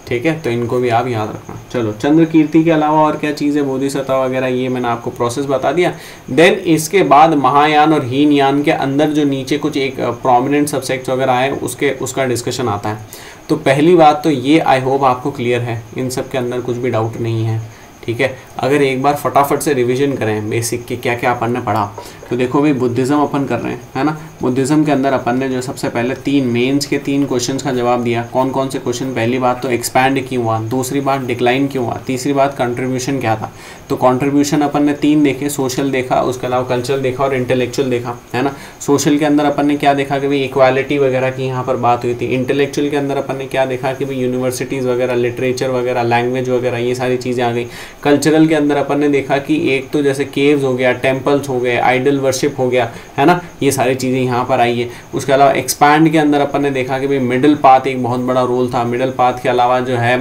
ठीक है। तो इनको भी आप याद रखना। चलो, चंद्र कीर्ति के अलावा और क्या चीज़ है, बोधिसत्व वगैरह, ये मैंने आपको प्रोसेस बता दिया। देन इसके बाद महायान और हीनयान के अंदर जो नीचे कुछ एक प्रोमिनेंट सब्सेक्ट्स वगैरह है उसका डिस्कशन आता है। तो पहली बात तो ये आई होप आपको क्लियर है, इन सब के अंदर कुछ भी डाउट नहीं है, ठीक है। अगर एक बार फटाफट से रिवीजन करें बेसिक के क्या क्या अपन ने पढ़ा, तो देखो भाई बुद्धिज़्म अपन कर रहे हैं, है ना। बुद्धिज्म के अंदर अपन ने जो सबसे पहले 3 मेंस के 3 क्वेश्चंस का जवाब दिया। कौन कौन से क्वेश्चन? पहली बात तो एक्सपैंड क्यों हुआ, दूसरी बात डिक्लाइन क्यों हुआ, तीसरी बात कंट्रीब्यूशन क्या था। तो कंट्रीब्यूशन अपन ने 3 देखे, सोशल देखा, उसके अलावा कल्चरल देखा और इंटेलेक्चुअल देखा, है ना। सोशल के अंदर अपन ने क्या देखा कि भाई इक्वालिटी वगैरह की यहाँ पर बात हुई थी। इंटेलेक्चुअल के अंदर अपन ने क्या देखा कि भाई यूनिवर्सिटीज़ वगैरह, लिटरेचर वगैरह, लैंग्वेज वगैरह, ये सारी चीज़ें आ गई। कल्चरल के अंदर अपन ने देखा कि एक तो जैसे केव्स हो गया, टेम्पल्स हो गए, आइडल वर्शिप हो गया, है ना, ये सारी चीज़ें यहाँ पर आई है। उसके अलावा एक्सपैंड के अंदर अपन ने देखा कि भाई मिडिल पाथ एक बहुत बड़ा रोल था। मिडिल पाथ के अलावा जो है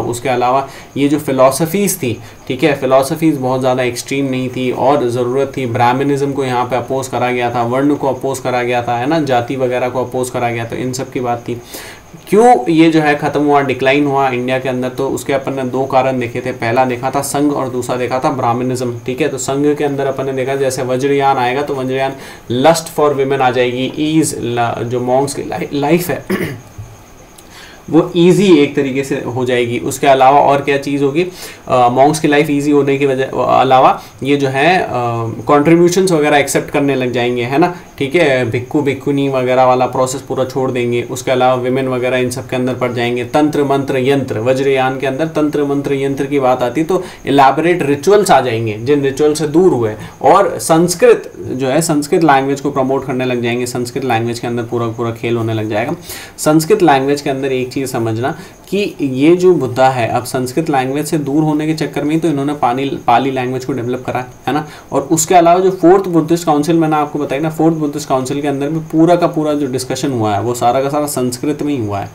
उसके अलावा ये जो फिलॉसफीज़ थी, ठीक है, फिलॉसफीज़ बहुत ज़्यादा एक्सट्रीम नहीं थी और ज़रूरत थी। ब्राह्मणिज्म को यहाँ पे अपोज करा गया था, वर्ण को अपोज करा गया था, है ना, जाति वगैरह को अपोज करा गया, तो इन सब की बात थी। क्यों ये जो है ख़त्म हुआ, डिक्लाइन हुआ इंडिया के अंदर, तो उसके अपन ने 2 कारण देखे थे। पहला देखा था संघ और दूसरा देखा था ब्राह्मणिज्म, ठीक है। तो संघ के अंदर अपन ने देखा जैसे वज्रयान आएगा तो वज्रयान लस्ट फॉर विमेन आ जाएगी, ईज जो मॉन्क्स की लाइफ है वो इजी एक तरीके से हो जाएगी। उसके अलावा और क्या चीज़ होगी, मॉन्क्स की लाइफ इजी होने की वजह अलावा ये जो है कंट्रीब्यूशंस वगैरह एक्सेप्ट करने लग जाएंगे, है ना, ठीक है। भिक्खू भिक्खुनी वगैरह वाला प्रोसेस पूरा छोड़ देंगे। उसके अलावा विमेन वगैरह इन सब के अंदर पड़ जाएंगे। तंत्र मंत्र यंत्र, वज्रयान के अंदर तंत्र मंत्र यंत्र की बात आती तो इलेबोरेट रिचुअल्स आ जाएंगे जिन रिचुअल से दूर हुए। और संस्कृत जो है, संस्कृत लैंग्वेज को प्रमोट करने लग जाएंगे। संस्कृत लैंग्वेज के अंदर पूरा खेल होने लग जाएगा। संस्कृत लैंग्वेज के अंदर एक चीज़ समझना कि ये जो बुद्धा है, अब संस्कृत लैंग्वेज से दूर होने के चक्कर में ही तो इन्होंने पाली लैंग्वेज को डेवलप करा, है ना। और उसके अलावा जो 4th बुद्धिस्ट काउंसिल मैंने आपको बताया ना, 4th बुद्धिस्ट काउंसिल के अंदर भी पूरा का पूरा जो डिस्कशन हुआ है वो सारा का सारा संस्कृत में ही हुआ है,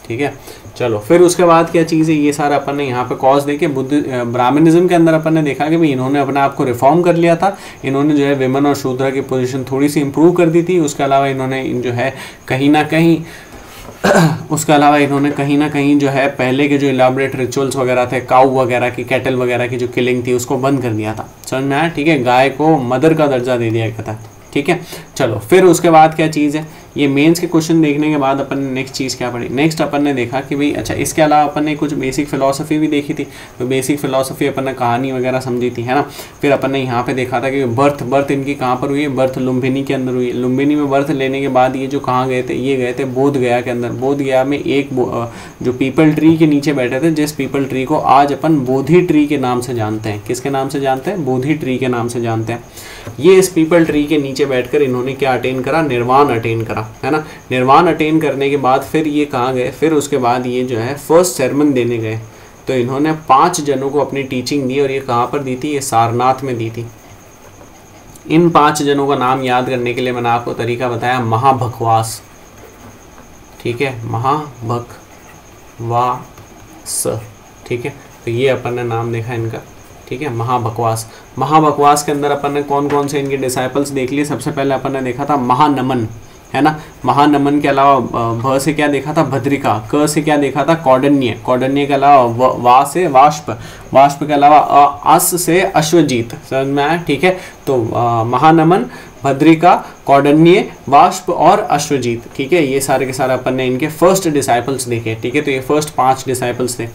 ठीक है। चलो फिर उसके बाद क्या चीज़ है, ये सारा अपन ने यहाँ पे कॉज देके ब्राह्मणिज्म के अंदर अपन ने देखा कि भाई इन्होंने अपने आप को रिफॉर्म कर लिया था। इन्होंने जो है विमेन और शूद्र की पोजीशन थोड़ी सी इंप्रूव कर दी थी। उसके अलावा इन्होंने जो है कहीं ना कहीं जो है पहले के जो इलाबरेट रिचुअल्स वगैरह थे, काऊ वगैरह की, कैटल वगैरह की जो किलिंग थी उसको बंद कर दिया था। समझ में आया, ठीक है। गाय को मदर का दर्जा दे दिया गया था, ठीक है। चलो फिर उसके बाद क्या चीज़ है, ये मेंस के क्वेश्चन देखने के बाद अपन ने नेक्स्ट चीज़ क्या पढ़ी। नेक्स्ट अपन ने देखा कि भाई अच्छा इसके अलावा अपन ने कुछ बेसिक फिलॉसफी भी देखी थी। तो बेसिक फिलॉसफी अपन ने कहानी वगैरह समझी थी, है ना। फिर अपन ने यहाँ पे देखा था कि बर्थ इनकी कहाँ पर हुई है, बर्थ लुम्बिनी के अंदर हुई है। लुम्बिनी में बर्थ लेने के बाद ये जो कहाँ गए थे, ये गए थे बोध गया के अंदर। बोध गया में एक जो पीपल ट्री के नीचे बैठे थे, जिस पीपल ट्री को आज अपन बोधि ट्री के नाम से जानते हैं। किसके नाम से जानते हैं? बोधि ट्री के नाम से जानते हैं। ये इस पीपल ट्री के नीचे बैठकर इन्होंने क्या अटेन करा, निर्वाण अटेन करा, है ना। निर्वाण अटेन करने के बाद फिर ये कहाँ गए, फिर उसके बाद ये जो है फर्स्ट sermon देने गए। तो इन्होंने 5 जनों को अपनी टीचिंग दी और ये कहाँ पर दी थी, ये सारनाथ में दी थी। इन 5 जनों का नाम याद करने के लिए मैंने आपको तरीका बताया, महाभखवास, ठीक है, महाभखवास, ठीक है। तो ये अपन ने नाम देखा इनका, ठीक है, महाभखवास। महाभखवास के अंदर अपन ने कौन कौन से इनके डिसाइपल्स देख लिए। सबसे पहले अपन ने देखा था महानमन, है ना। महानमन के अलावा भ से क्या देखा था, भद्रिका। क से क्या देखा था, कौंडिन्य। कौंडिन्य के अलावा वा से वाष्प। वाष्प के अलावा अस से अश्वजीत। समझ में आया, ठीक है। तो महानमन, भद्रिका, कौंडिन्य, वाष्प और अश्वजीत, ठीक है। ये सारे के सारे अपन ने इनके फर्स्ट डिसाइपल्स देखे, ठीक है। तो ये फर्स्ट 5 डिसाइपल्स थे।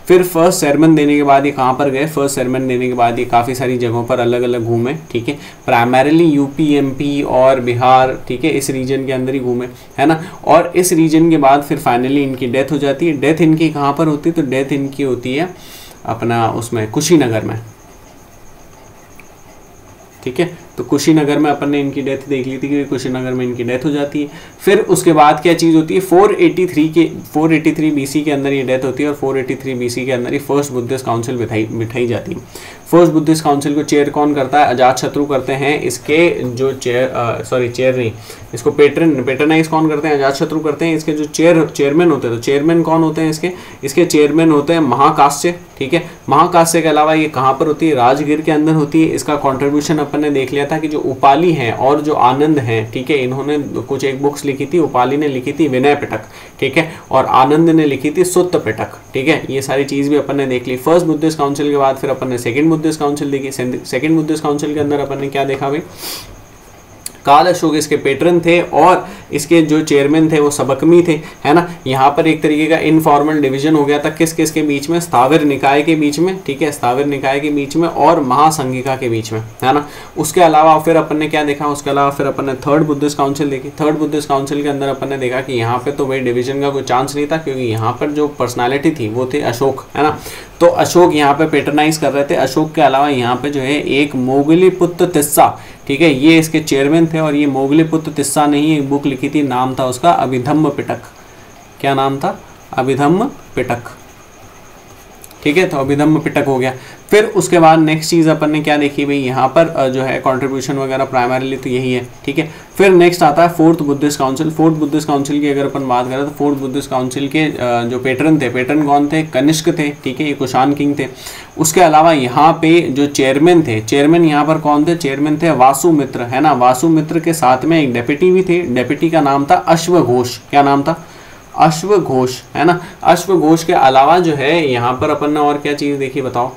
फिर फर्स्ट sermon देने के बाद ये कहाँ पर गए, फर्स्ट sermon देने के बाद ये काफ़ी सारी जगहों पर अलग अलग घूमे, ठीक है। प्राइमरीली यूपी, एमपी और बिहार, ठीक है, इस रीजन के अंदर ही घूमे, है ना। और इस रीजन के बाद फिर फाइनली इनकी डेथ हो जाती है। डेथ इनकी कहाँ पर होती है, तो डेथ इनकी होती है अपना उसमें कुशीनगर में, ठीक है। तो कुशीनगर में अपन ने इनकी डेथ देख ली थी कि कुशीनगर में इनकी डेथ हो जाती है। फिर उसके बाद क्या चीज़ होती है, 483 BC के अंदर ये डेथ होती है और 483 BC के अंदर ही फर्स्ट बुद्धिस्ट काउंसिल बिठाई जाती है। फर्स्ट बुद्धिस्ट काउंसिल को चेयर कौन करता है, अजातशत्रु करते हैं। इसके जो चेयर नहीं, इसको पेट्रनाइज कौन करते हैं, अजातशत्रु करते हैं। इसके जो चेयरमैन होते हैं, तो चेयरमैन कौन होते हैं इसके चेयरमैन होते हैं महाकाश्य, ठीक है। महाकाश्य के अलावा ये कहाँ पर होती है, राजगीर के अंदर होती है। इसका कॉन्ट्रीब्यूशन अपन ने देख लिया था कि जो उपाली हैं और जो आनंद हैं, ठीक है, इन्होंने कुछ एक बुक्स लिखी थी। उपाली ने लिखी थी विनय पिटक, ठीक है, और आनंद ने लिखी थी सुत्त पिटक, ठीक है। ये सारी चीज़ भी अपन ने देख ली। फर्स्ट बुद्धिस्ट काउंसिल के बाद फिर अपन ने सेकंड बुद्धिस्ट काउंसिल देखी। सेकंड बुद्धिस्ट काउंसिल के अंदर अपन ने क्या देखा भाई, काल अशोक इसके पेट्रन थे और इसके जो चेयरमैन थे वो सबकमी थे, है ना। यहाँ पर एक तरीके का इनफॉर्मल डिवीजन हो गया था किस किस के बीच में, स्थावर निकाय के बीच में, ठीक है, स्थावर निकाय के बीच में और महासंघिका के बीच में, है ना। उसके अलावा फिर अपन ने क्या देखा, उसके अलावा फिर अपन ने थर्ड बुद्धिस्ट काउंसिल देखी। थर्ड बुद्धिस्ट काउंसिल के अंदर अपन ने देखा कि यहाँ पे तो भाई डिवीजन का कोई चांस नहीं था, क्योंकि यहाँ पर जो पर्सनालिटी थी वो थे अशोक, है ना। तो अशोक यहाँ पे पेटर्नाइज कर रहे थे। अशोक के अलावा यहाँ पे जो है एक मोगलीपुत्र तिस्सा, ठीक है, ये इसके चेयरमैन थे। और ये मोगलीपुत्र तिस्सा ने ही एक बुक लिखी थी, नाम था उसका अभिधम्म पिटक। क्या नाम था? अभिधम्म पिटक, ठीक है। तो अभिधम्म पिटक हो गया। फिर उसके बाद नेक्स्ट चीज़ अपन ने क्या देखी भाई, यहाँ पर जो है कंट्रीब्यूशन वगैरह प्राइमरीली तो यही है, ठीक है। फिर नेक्स्ट आता है fourth Buddhist council. Fourth Buddhist council की अगर अपन बात करें तो फोर्थ बुद्धिस्ट काउंसिल के जो पेटर्न थे, पेटर्न कौन थे? कनिष्क थे, ठीक है, ये कुषाण किंग थे। उसके अलावा यहाँ पे जो चेयरमैन थे, चेयरमैन यहाँ पर कौन थे? चेयरमैन थे वासुमित्र, है ना। वासुमित्र के साथ में एक डेप्यूटी भी थे, डेप्यूटी का नाम था अश्वघोष। क्या नाम था? अश्वघोष, है ना। अश्वघोष के अलावा जो है यहाँ पर अपन ने और क्या चीज़ देखी बताओ?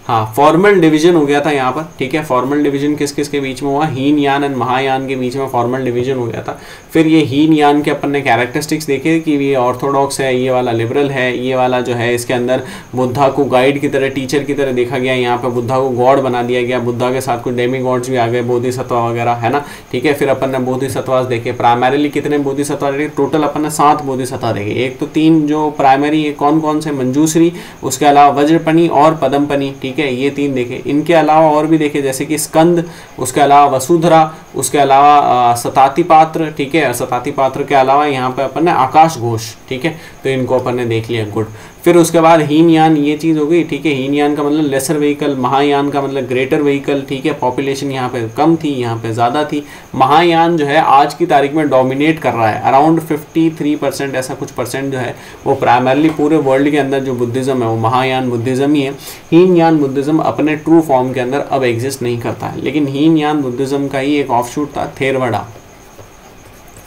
हाँ, फॉर्मल डिवीजन हो गया था यहाँ पर, ठीक है। फॉर्मल डिवीजन किस किस के बीच में हुआ? हीन यान एंड महायान के बीच में फॉर्मल डिवीजन हो गया था। फिर ये हीन यान के अपन ने कैरेक्टरिस्टिक्स देखे कि ये ऑर्थोडॉक्स है, ये वाला लिबरल है, ये वाला जो है इसके अंदर बुद्धा को गाइड की तरह, टीचर की तरह देखा गया। यहाँ पर बुद्धा को गॉड बना दिया गया, बुद्धा के साथ कुछ डेमी गॉड्स भी आ गए, बोधिसत्व वगैरह, है ना, ठीक है। फिर अपन ने बोधिसत्वास देखे। प्राइमरीली कितने बोधिसत्व देखे? टोटल अपन ने 7 बोधिसत्व देखे। एक तो 3 जो प्राइमरी कौन कौन से? मंजूश्री, उसके अलावा वज्रपनी और पदमपनी, ठीक है, ये 3 देखे। इनके अलावा और भी देखे, जैसे कि स्कंद, उसके अलावा वसुधरा, उसके अलावा सताती पात्र, ठीक है। सताती पात्र के अलावा यहाँ पे अपन ने आकाश घोष, ठीक है। तो इनको अपन ने देख लिया, गुड। फिर उसके बाद हीनयान, ये चीज़ हो गई, ठीक है। हीनयान का मतलब लेसर व्हीकल, महायान का मतलब ग्रेटर व्हीकल, ठीक है। पॉपुलेशन यहाँ पे कम थी, यहाँ पे ज़्यादा थी। महायान जो है आज की तारीख में डोमिनेट कर रहा है, अराउंड 53% ऐसा कुछ परसेंट जो है वो प्राइमरली पूरे वर्ल्ड के अंदर जो बुद्धिज़्म है वो महायान बुद्धिज़्म ही है। हीनयान बुद्धिज़्म अपने ट्रू फॉर्म के अंदर अब एग्जिस्ट नहीं करता है, लेकिन हीनयान बुद्धिज़्म का ही एक ऑफशूट था थेरवड़ा,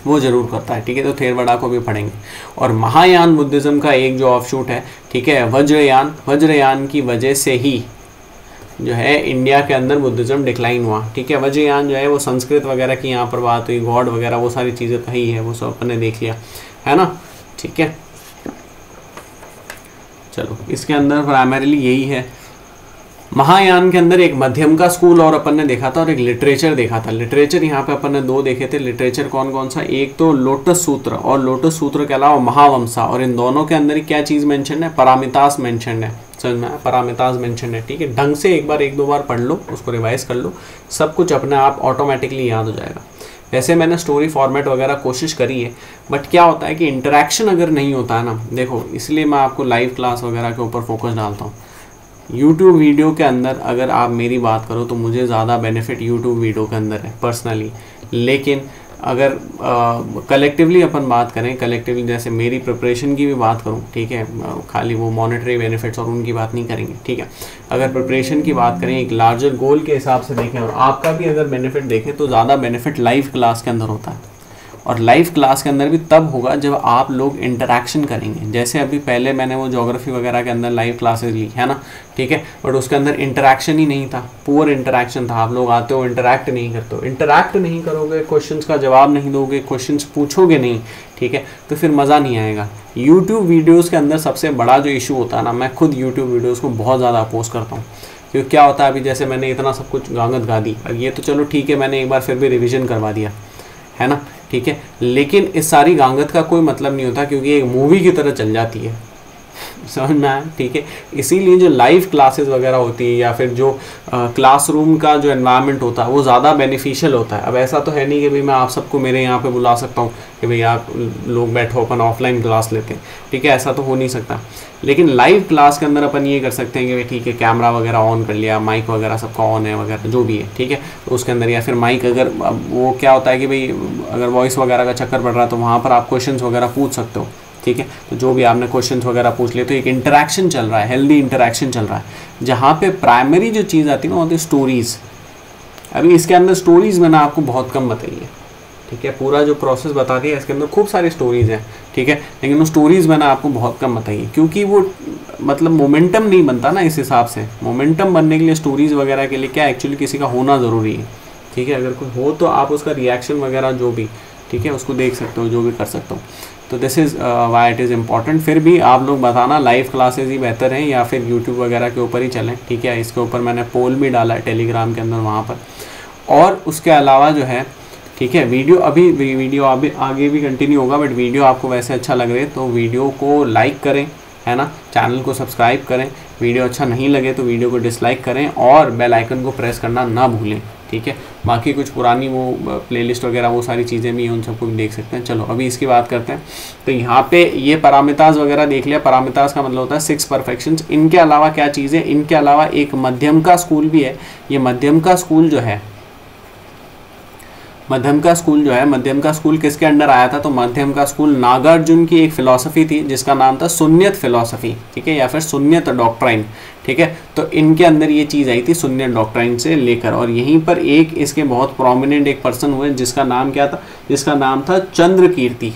वो जरूर करता है, ठीक है। तो थेरवड़ा को भी पढ़ेंगे। और महायान बुद्धिज्म का एक जो ऑफशूट है, ठीक है, वज्रयान। वज्रयान की वजह से ही जो है इंडिया के अंदर बुद्धिज्म डिक्लाइन हुआ, ठीक है। वज्रयान जो है वो संस्कृत वगैरह की यहाँ पर बात हुई, गॉड वगैरह वो सारी चीज़ें तो ही है, वो सब अपन ने देख लिया, है ना, ठीक है। चलो, इसके अंदर प्राइमरीली यही है। महायान के अंदर एक मध्यम का स्कूल और अपन ने देखा था, और एक लिटरेचर देखा था। लिटरेचर यहाँ पे अपन ने 2 देखे थे। लिटरेचर कौन कौन सा? एक तो लोटस सूत्र, और लोटस सूत्र के अलावा महावंसा। और इन दोनों के अंदर क्या चीज़ मेंशन है? पारामितास मेंशन है, समझ में आया? पारामितास मेंशन है, ठीक है। ढंग से एक बार 1-2 बार पढ़ लो, उसको रिवाइज कर लो, सब कुछ अपने आप ऑटोमेटिकली याद हो जाएगा। वैसे मैंने स्टोरी फॉर्मेट वगैरह कोशिश करी है, बट क्या होता है कि इंटरेक्शन अगर नहीं होता है ना, देखो, इसलिए मैं आपको लाइव क्लास वगैरह के ऊपर फोकस डालता हूँ। YouTube वीडियो के अंदर अगर आप मेरी बात करो तो मुझे ज़्यादा बेनिफिट YouTube वीडियो के अंदर है पर्सनली, लेकिन अगर कलेक्टिवली अपन बात करें, कलेक्टिवली जैसे मेरी प्रिपरेशन की भी बात करूं, ठीक है, खाली वो मॉनेटरी बेनिफिट्स और उनकी बात नहीं करेंगे, ठीक है। अगर प्रिपरेशन की बात करें, एक लार्जर गोल के हिसाब से देखें और आपका भी अगर बेनिफिट देखें, तो ज़्यादा बेनिफिट लाइव क्लास के अंदर होता है। और लाइव क्लास के अंदर भी तब होगा जब आप लोग इंटरेक्शन करेंगे। जैसे अभी पहले मैंने वो ज्योग्राफी वगैरह के अंदर लाइव क्लासेस ली, है ना, ठीक है, बट उसके अंदर इंटरेक्शन ही नहीं था, पुअर इंटरेक्शन था। आप लोग आते हो, इंटरेक्ट नहीं करते हो, इंटरेक्ट नहीं करोगे, क्वेश्चंस का जवाब नहीं दोगे, क्वेश्चंस पूछोगे नहीं, ठीक है, तो फिर मज़ा नहीं आएगा। यूट्यूब वीडियोज़ के अंदर सबसे बड़ा जो इशू होता है ना, मैं खुद यूट्यूब वीडियोज़ को बहुत ज़्यादा अपोज करता हूँ, क्योंकि क्या होता है, अभी जैसे मैंने इतना सब कुछ गांगत गा दी, और ये तो चलो ठीक है, मैंने एक बार फिर भी रिविज़न करवा दिया, है ना, ठीक है, लेकिन इस सारी गांगत का कोई मतलब नहीं होता, क्योंकि एक मूवी की तरह चल जाती है, समझ में आया, ठीक है। इसीलिए जो लाइव क्लासेस वगैरह होती है, या फिर जो क्लासरूम का जो एनवायरनमेंट होता है, वो ज़्यादा बेनिफिशियल होता है। अब ऐसा तो है नहीं कि भाई मैं आप सबको मेरे यहाँ पे बुला सकता हूँ कि भाई आप लोग बैठो, अपन ऑफलाइन क्लास लेते हैं, ठीक है, ऐसा तो हो नहीं सकता। लेकिन लाइव क्लास के अंदर अपन ये कर सकते हैं कि भाई ठीक है, कैमरा वगैरह ऑन कर लिया, माइक वगैरह सबका ऑन है वगैरह जो भी है, ठीक है, तो उसके अंदर, या फिर माइक अगर वो क्या होता है कि भाई अगर वॉइस वगैरह का चक्कर पड़ रहा है तो वहाँ पर आप क्वेश्चंस वगैरह पूछ सकते हो, ठीक है। तो जो भी आपने क्वेश्चंस वगैरह पूछ लिए, तो एक इंटरेक्शन चल रहा है, हेल्दी इंटरेक्शन चल रहा है। जहाँ पे प्राइमरी जो चीज़ आती है ना, वो होती है स्टोरीज़। अभी इसके अंदर स्टोरीज़ मैंने आपको बहुत कम बताई है, ठीक है, पूरा जो प्रोसेस बता दिया, इसके अंदर खूब सारी स्टोरीज़ हैं, ठीक है, लेकिन वो स्टोरीज़ मैंने आपको बहुत कम बताई है, क्योंकि वो मतलब मोमेंटम नहीं बनता ना इस हिसाब से। मोमेंटम बनने के लिए स्टोरीज़ वगैरह के लिए क्या एक्चुअली किसी का होना ज़रूरी है, ठीक है। अगर कोई हो तो आप उसका रिएक्शन वगैरह जो भी ठीक है, उसको देख सकते हो, जो भी कर सकते हो। तो this is why it is important. फिर भी आप लोग बताना लाइव क्लासेस ही बेहतर हैं या फिर यूट्यूब वगैरह के ऊपर ही चलें, ठीक है। इसके ऊपर मैंने पोल भी डाला है टेलीग्राम के अंदर वहाँ पर। और उसके अलावा जो है, ठीक है, वीडियो अभी आगे भी कंटिन्यू होगा, बट वीडियो आपको वैसे अच्छा लग रहा है तो वीडियो को लाइक करें, है ना, चैनल को सब्सक्राइब करें। वीडियो अच्छा नहीं लगे तो वीडियो को डिसलाइक करें और बेल आइकन को प्रेस करना ना भूलें, ठीक है। बाकी कुछ पुरानी वो प्लेलिस्ट वगैरह वो सारी चीज़ें भी हैं, उन सबको भी देख सकते हैं। चलो अभी इसकी बात करते हैं। तो यहाँ पे ये पारामिताज वगैरह देख लिया। पारामिताज का मतलब होता है 6 परफेक्शंस। इनके अलावा क्या चीज़ है, इनके अलावा एक मध्यम का स्कूल भी है। ये मध्यम का स्कूल जो है, मध्यम का स्कूल किसके अंडर आया था, तो मध्यम का स्कूल नागार्जुन की एक फिलॉसफी थी जिसका नाम था शून्यत फिलॉसफी, ठीक है, या फिर शून्यत डॉक्ट्राइन, ठीक है। तो इनके अंदर ये चीज़ आई थी शून्यत डॉक्ट्राइन से लेकर, और यहीं पर एक इसके बहुत प्रोमिनेंट एक पर्सन हुए जिसका नाम क्या था, जिसका नाम था चंद्रकीर्ति,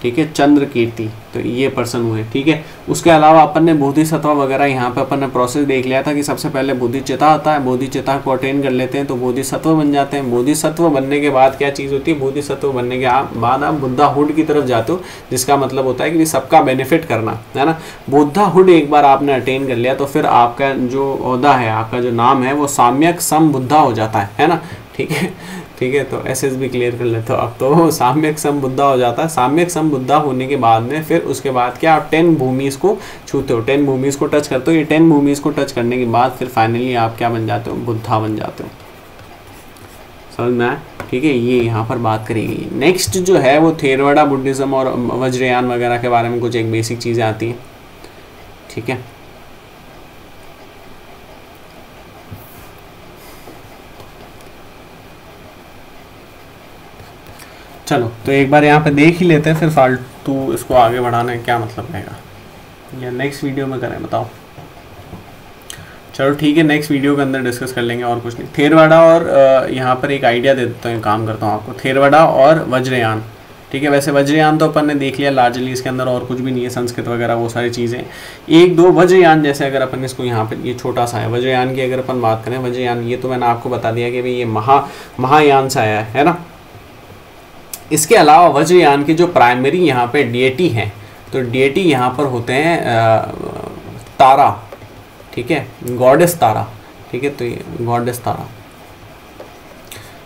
ठीक है, चंद्रकीर्ति। तो ये पर्सन हुए, ठीक है। उसके अलावा अपन ने बोधिसत्व वगैरह यहाँ पे अपन ने प्रोसेस देख लिया था कि सबसे पहले बोधिचिता आता है, बोधिचिता को अटेन कर लेते हैं तो बोधिसत्व बन जाते हैं। बोधिसत्व बनने के बाद क्या चीज़ होती है, बोधिसत्व बनने के बाद आप बुद्धाहुड की तरफ जाते हो, जिसका मतलब होता है कि सबका बेनिफिट करना, है ना। बुद्धाहुड एक बार आपने अटेन कर लिया तो फिर आपका जो ओहदा है, आपका जो नाम है वो साम्यक सम बुद्धा हो जाता है ना, ठीक है, ठीक है। तो ऐसे भी क्लियर कर लेते हो अब तो साम्यक सम बुद्धा हो जाता है। साम्यक सम बुद्धा होने के बाद में फिर उसके बाद क्या, आप 10 भूमिस को छूते हो, 10 भूमिस को टच करते हो। ये 10 भूमिस को टच करने के बाद फिर फाइनली आप क्या बन जाते हो, बुद्धा बन जाते हो। समझ में आया, ठीक है। ये यहाँ पर बात करी गई। नेक्स्ट जो है वो थेरवाड़ा बुद्धिज़्म और वज्रयान वगैरह के बारे में कुछ एक बेसिक चीज़ें आती हैं, ठीक है। चलो तो एक बार यहाँ पे देख ही लेते हैं, फिर फालतू इसको आगे बढ़ाने का क्या मतलब रहेगा, या नेक्स्ट वीडियो में करें, बताओ। चलो ठीक है, नेक्स्ट वीडियो के अंदर डिस्कस कर लेंगे, और कुछ नहीं। थेरवाड़ा और यहाँ पर एक आइडिया दे देता हूँ, काम करता हूँ आपको। थेरवाड़ा और वज्रयान, ठीक है। वैसे वज्रयान तो अपन ने देख लिया लार्जली, इसके अंदर और कुछ भी नहीं है, संस्कृत वगैरह वो सारी चीज़ें। एक दो वज्रयान, जैसे अगर अपन इसको यहाँ पे, ये छोटा सा है वज्रयान की अगर अपन बात करें, वज्रयान ये तो मैंने आपको बता दिया कि भाई ये महायान से आया है ना। इसके अलावा वज्रयान की जो प्राइमरी यहाँ पे डीएटी है, तो डीएटी यहाँ पर होते हैं तारा, ठीक है, गॉडेस तारा, ठीक है। तो ये गॉडेस तारा,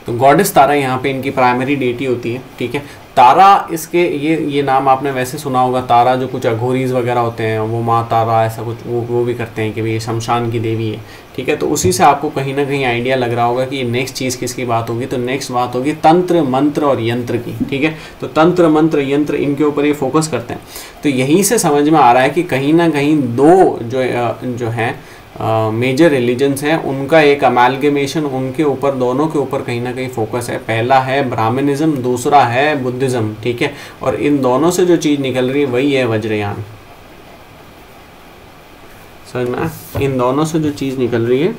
तो गॉडेस तारा यहाँ पे इनकी प्राइमरी डीएटी होती है, ठीक है। तारा इसके ये नाम आपने वैसे सुना होगा, तारा जो कुछ अघोरीज वगैरह होते हैं वो माँ तारा ऐसा कुछ वो भी करते हैं कि भाई ये शमशान की देवी है, ठीक है। तो उसी से आपको कहीं ना कहीं आइडिया लग रहा होगा कि ये नेक्स्ट चीज़ किसकी बात होगी, तो नेक्स्ट बात होगी तंत्र मंत्र और यंत्र की, ठीक है। तो तंत्र मंत्र यंत्र इनके ऊपर ये फोकस करते हैं। तो यहीं से समझ में आ रहा है कि कहीं ना कहीं दो जो है मेजर रिलीजन्स हैं, उनका एक अमालगमेशन, उनके ऊपर दोनों के ऊपर कहीं ना कहीं फोकस है। पहला है ब्राह्मणिज्म, दूसरा है बुद्धिज़्म, ठीक है। और इन दोनों से जो चीज़ निकल रही है वही है वज्रयान। समझ में, इन दोनों से जो चीज़ निकल रही है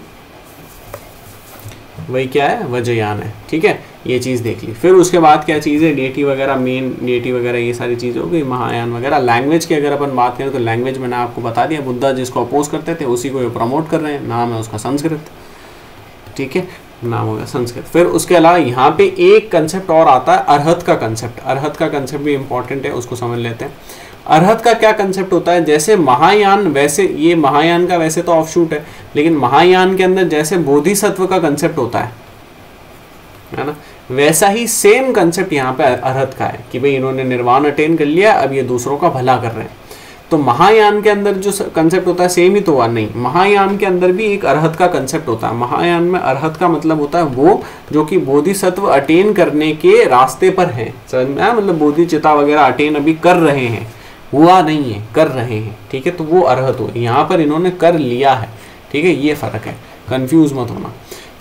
वही क्या है, वज्रयान है, ठीक है। ये चीज़ देख ली। फिर उसके बाद क्या चीज़ है, डीएटी वगैरह, मेन डीएटी वगैरह, ये सारी चीज़ हो गई, महायान वगैरह। लैंग्वेज की अगर अपन बात करें तो लैंग्वेज मैंने आपको बता दिया, बुद्धा जिसको अपोज करते थे उसी को ये प्रमोट कर रहे हैं, नाम है उसका संस्कृत, ठीक है, नाम होगा संस्कृत। फिर उसके अलावा यहाँ पे एक कंसेप्ट और आता है, अरहत का कंसेप्ट। अरहत का कंसेप्ट भी इंपॉर्टेंट है, उसको समझ लेते हैं। अरहत का क्या कंसेप्ट होता है, जैसे महायान, वैसे ये महायान का वैसे तो ऑफशूट है, लेकिन महायान के अंदर जैसे बोधिसत्व का कंसेप्ट होता है ना, वैसा ही सेम कंसेप्ट यहाँ पे अरहत का है कि भाई इन्होंने निर्वाण अटेन कर लिया, अब ये दूसरों का भला कर रहे हैं। तो महायान के अंदर जो कंसेप्ट होता है सेम ही तो हुआ नहीं, महायान के अंदर भी एक अरहत का कंसेप्ट होता है। महायान में अरहत का मतलब होता है वो जो कि बोधिसत्व अटेन करने के रास्ते पर है, समझ में आया, मतलब बोधिचिता वगैरह अटेन अभी कर रहे हैं, हुआ नहीं है, कर रहे हैं, ठीक है। तो वो अरहत हो, यहाँ पर इन्होंने कर लिया है, ठीक है, ये फर्क है, कंफ्यूज मत होना।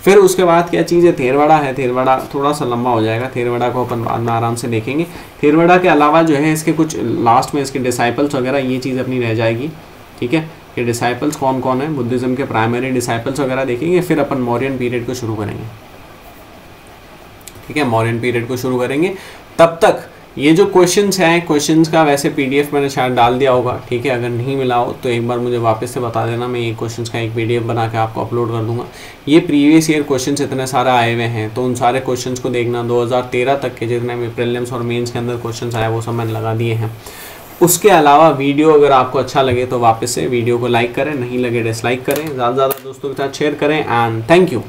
फिर उसके बाद क्या चीज़ है, थेरवाड़ा है। थेरवाड़ा थोड़ा सा लंबा हो जाएगा, थेरवाड़ा को अपन बाद में आराम से देखेंगे। थेरवाड़ा के अलावा जो है इसके कुछ लास्ट में इसके डिसाइपल्स वगैरह, ये चीज़ अपनी रह जाएगी, ठीक है। ये डिसाइपल्स कौन कौन है, बुद्धिज़्म के प्राइमरी डिसाइपल्स वगैरह देखेंगे। फिर अपन मौर्यन पीरियड को शुरू करेंगे, ठीक है, मौर्यन पीरियड को शुरू करेंगे। तब तक ये जो क्वेश्चंस हैं, क्वेश्चंस का वैसे पीडीएफ मैंने शायद डाल दिया होगा, ठीक है। अगर नहीं मिला हो तो एक बार मुझे वापस से बता देना, मैं ये क्वेश्चंस का एक पीडीएफ बना के आपको अपलोड कर दूंगा। ये प्रीवियस ईयर क्वेश्चंस इतने सारे आए हुए हैं, तो उन सारे क्वेश्चंस को देखना। 2013 तक के जितने भी प्रीलिम्स और मेंस के अंदर क्वेश्चंस आए वो सब मैंने लगा दिए हैं। उसके अलावा वीडियो अगर आपको अच्छा लगे तो वापस से वीडियो को लाइक करें, नहीं लगे डिसलाइक करें, ज़्यादा से ज़्यादा दोस्तों के साथ शेयर करें। And thank you.